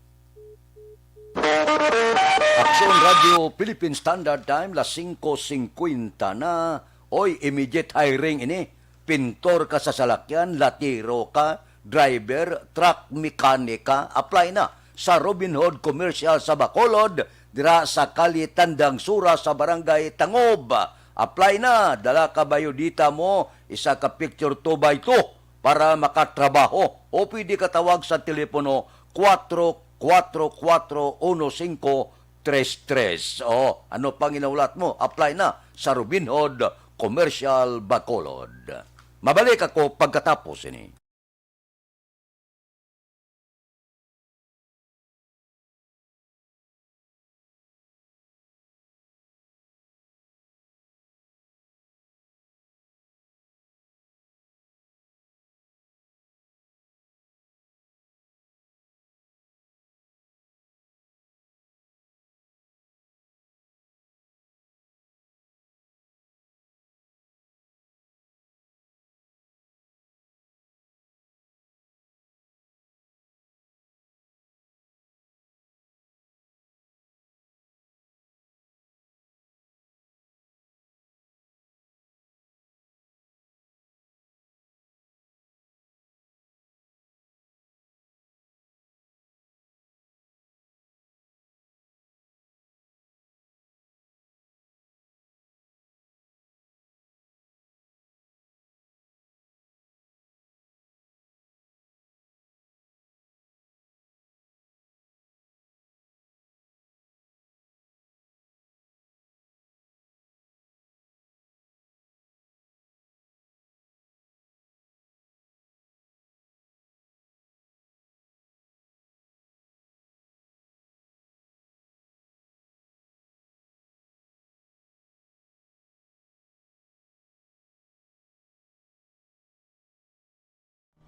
Aksyon Radio Philippine Standard Time, las 5:50 na. Oy, immediate hiring ini. Pintor ka sa salakyan, latiro ka, driver, truck mekanika, apply na sa Robin Hood Commercial sa Bacolod, dira sa Kali Tandang Sura sa Barangay Tangob. Apply na, dala ka bayodita mo, isa ka picture 2x2 para makatrabaho. O pwede ka tawag sa telepono 444-1533. O, ano pang inaulat mo? Apply na sa Robin Hood Commercial Bacolod. Mabalik ako pagkatapos ini.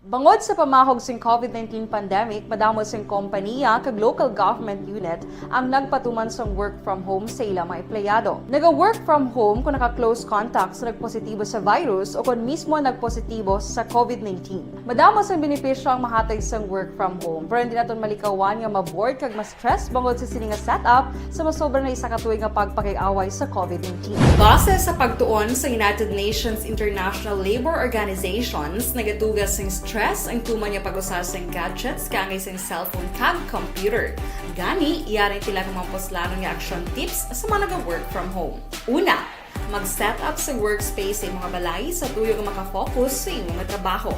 Bangod sa pamahog sing COVID-19 pandemic, madamo sing kompanya kag local government unit ang nagpatuman sang work from home sa ilang mga empleyado. Naga-work from home kung naka-close contact sa nagpositibo sa virus o kung mismo nagpositibo sa COVID-19. Madamo sang benepisyo ang mahatag sang work from home, pero hindi naton malikawan nga ma-bored kag ma-stress bangod sa sini nga setup sa masobra na isa ka tuig nga pagpakiaway sa COVID-19. Base sa pagtuon sa United Nations International Labor Organizations, nagatugas sing stress ang tuman niya pag-usasang gadgets kangay sa cellphone kag computer. Gani, iyarin tila ng mga poslanong nga action tips sa mga nag-work from home. Una, mag-set up sa workspace sa mga balay sa tuyo nga makafocus sa iyong mga trabaho.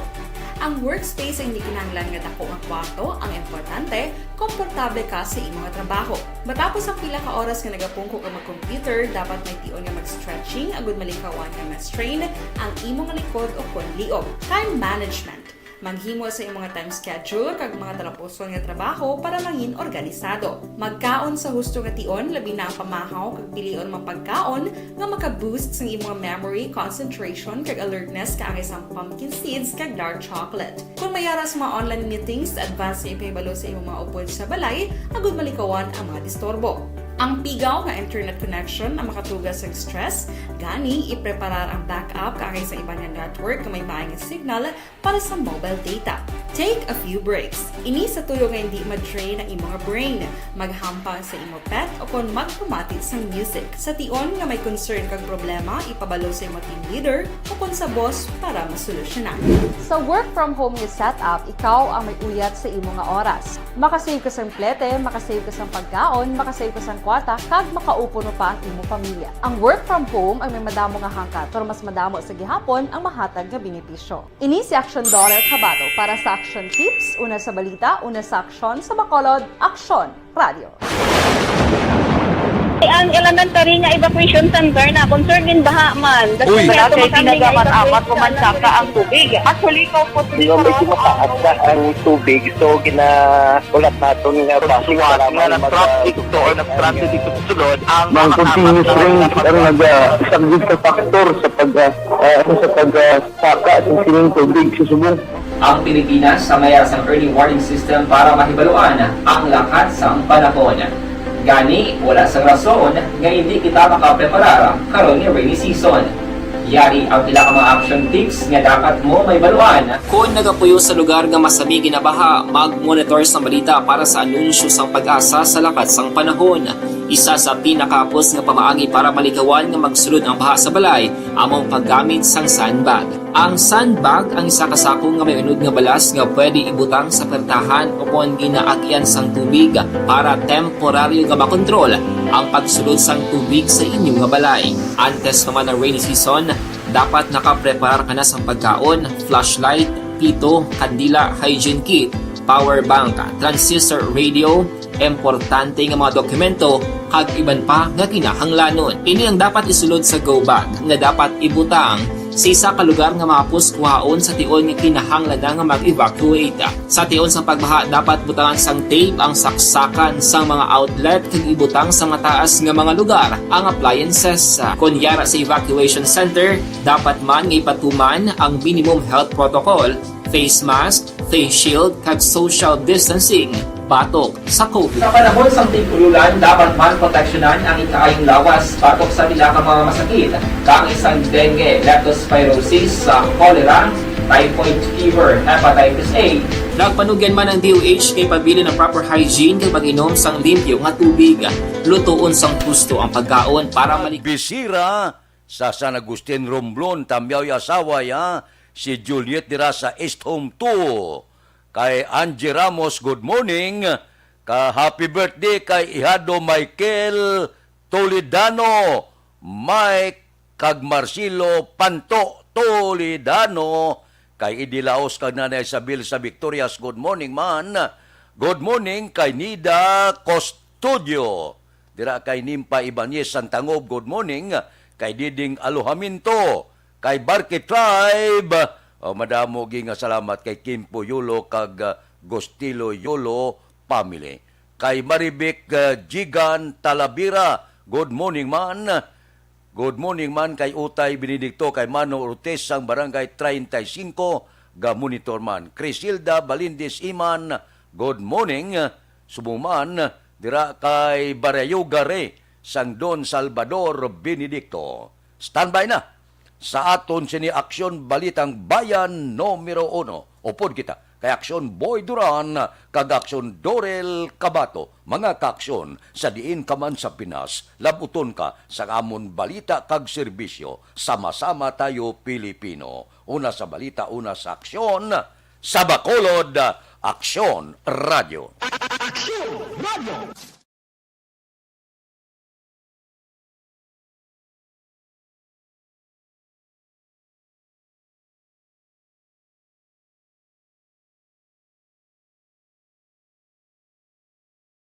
Ang workspace ay hindi kinahanglan nga dako nga kwarto, ang importante, komportable ka sa iyong mga trabaho. Matapos ang pila ka oras nga nagapungko ka mag-computer, dapat may tion nga mag-stretching agud malikawan nga ma-strain ang imong likod o konliog. Time management. Maghimo sa imong mga time schedule kag mga talapuson nga trabaho para mangin organisado. Magkaon sa husto nga tion, labi na ang pamahaw kag pilion mapagkaon nga maka-boost sa imong memory, concentration kag alertness kaangay sa pumpkin seeds kag dark chocolate. Kung mayaras mga online meetings, advance sa ipahibalo sa imong mga upod sa balay, agud malikawan ang mga disturbo. Ang pigaw nga internet connection ang makatugas sa stress, gani ipreparar ang backup kaangay sa iba nga network nga may maayong signal para sa mobile data. Take a few breaks. Ini sa tuyo nga hindi ma-drain ang imong brain, maghampang sa imong pet o kung magpumati sa music. Sa tion nga may concern kag problema, ipabalo sa imong team leader o kung sa boss para masolusyonan. Sa work from home nga setup, ikaw ang may uyat sa imong nga oras. Makasave ka sa plete, makasave ka sa pagkaon, makasave ka sa kwarta, kag makaupo no pa ang imong pamilya. Ang work from home ay may madamo nga hangkat, pero mas madamo sa gihapon ang mahatag nga benepisyo. Ini si Action Daughter Cabato para sa Action Tips, una sa balita, una sa aksyon sa Bacolod, Action Radio. Ang elementary nga evacuation center na concern din baha man. Uy, kasi tinagaman apat pumansaka ang tubig. Actually, ko po dito medyo mataas na ang tubig. So, ulat natin nga pasiwala nga ng traffic to or nag-transit dito sa sulod. Ang continuous range ang nag-subject sa factor sa pagsaka at sining tubig sa subong. Ang Pilipinas sa mayas ang early warning system para mahibaluan ang lakas ng panahon. Gani, wala sang rason nga hindi kita makapreparar karon ni rainy season. Yari ang pila ka mga action tips nga dapat mo may baluan. Kung nagapuyo sa lugar nga masami ginabaha, mag-monitor sa balita para sa anunsyo sang pag-asa sa lakas sang panahon. Isa sa pinakapos nga pamaagi para malikawan nga magsulod ang baha sa balay, among paggamit sang sandbag. Ang sandbag ang isa kasakong nga may unod nga balas nga pwede ibutang sa pertahan upon ginaagyan sang tubig para temporaryo nga makontrol ang pagsulod sang tubig sa inyong nga balay. Antes naman ng rainy season, dapat nakapreparar ka na sang pagkaon, flashlight, pito, kandila, hygiene kit, power bank, transistor radio, importante nga mga dokumento kag iban pa nga kinahanglanon. Ini ang dapat isulod sa go bag nga dapat ibutang sa isa ka lugar nga mapus kuhaon sa tion nga kinahanglan nga mag-evacuate. Sa tion sa pagbaha dapat butangan sang tape ang saksakan sang mga outlet kag ibutang sa mataas nga mga lugar ang appliances. Kunyara sa evacuation center, dapat man nga ipatuman ang minimum health protocol, face mask, face shield kag social distancing batok sa COVID. Sa panahon sa tigululan, dapat man proteksyonan ang ikaayong lawas batok sa pila ka mga masakit, kang isang dengue, leptospirosis, cholera, typhoid fever, hepatitis A. Nagpanugyan man ang DOH kay pabili ng proper hygiene kay pag-inom sang limpyo nga tubig. Lutuon sang gusto ang pagkaon para Bisira sa San Agustin Romblon, tamyaw yung asawa ya, si Juliet dira sa East Home 2. Kay Angie Ramos, good morning. Happy birthday kay Ihado Michael Toledano. Mike kag Marcelo Panto Toledano. Kay Idilaos kag Nanay Isabel sa Victorias, good morning man. Good morning kay Nida Custodio. Dira kay Nimpa Ibanez Santangob, good morning. Kay Diding Alohaminto. Kay Barke Tribe. Madamo nga salamat kay Kimpo Yulo kag Gostilo Yulo family. Kay Maribik Jigan Talabira, good morning man. Good morning man kay Utay Benedicto, kay Mano Ortiz sang Barangay 35, ga monitor man. Crisilda Balindis Iman, good morning. Sumuman dira kay Barayugare sang Don Salvador Benedicto. Standby na sa aton sini Aksyon Balitang Bayan numero 1. Upod kita kay Aksyon Boy Duran kag Aksyon Dorel Cabato. Mga kaaksyon sa diin ka man sa Pinas, labuton ka sa amon balita kag serbisyo. Sama-sama tayo Pilipino. Una sa balita, una sa aksyon. Sa Bacolod, Aksyon Radio. Aksyon Radio!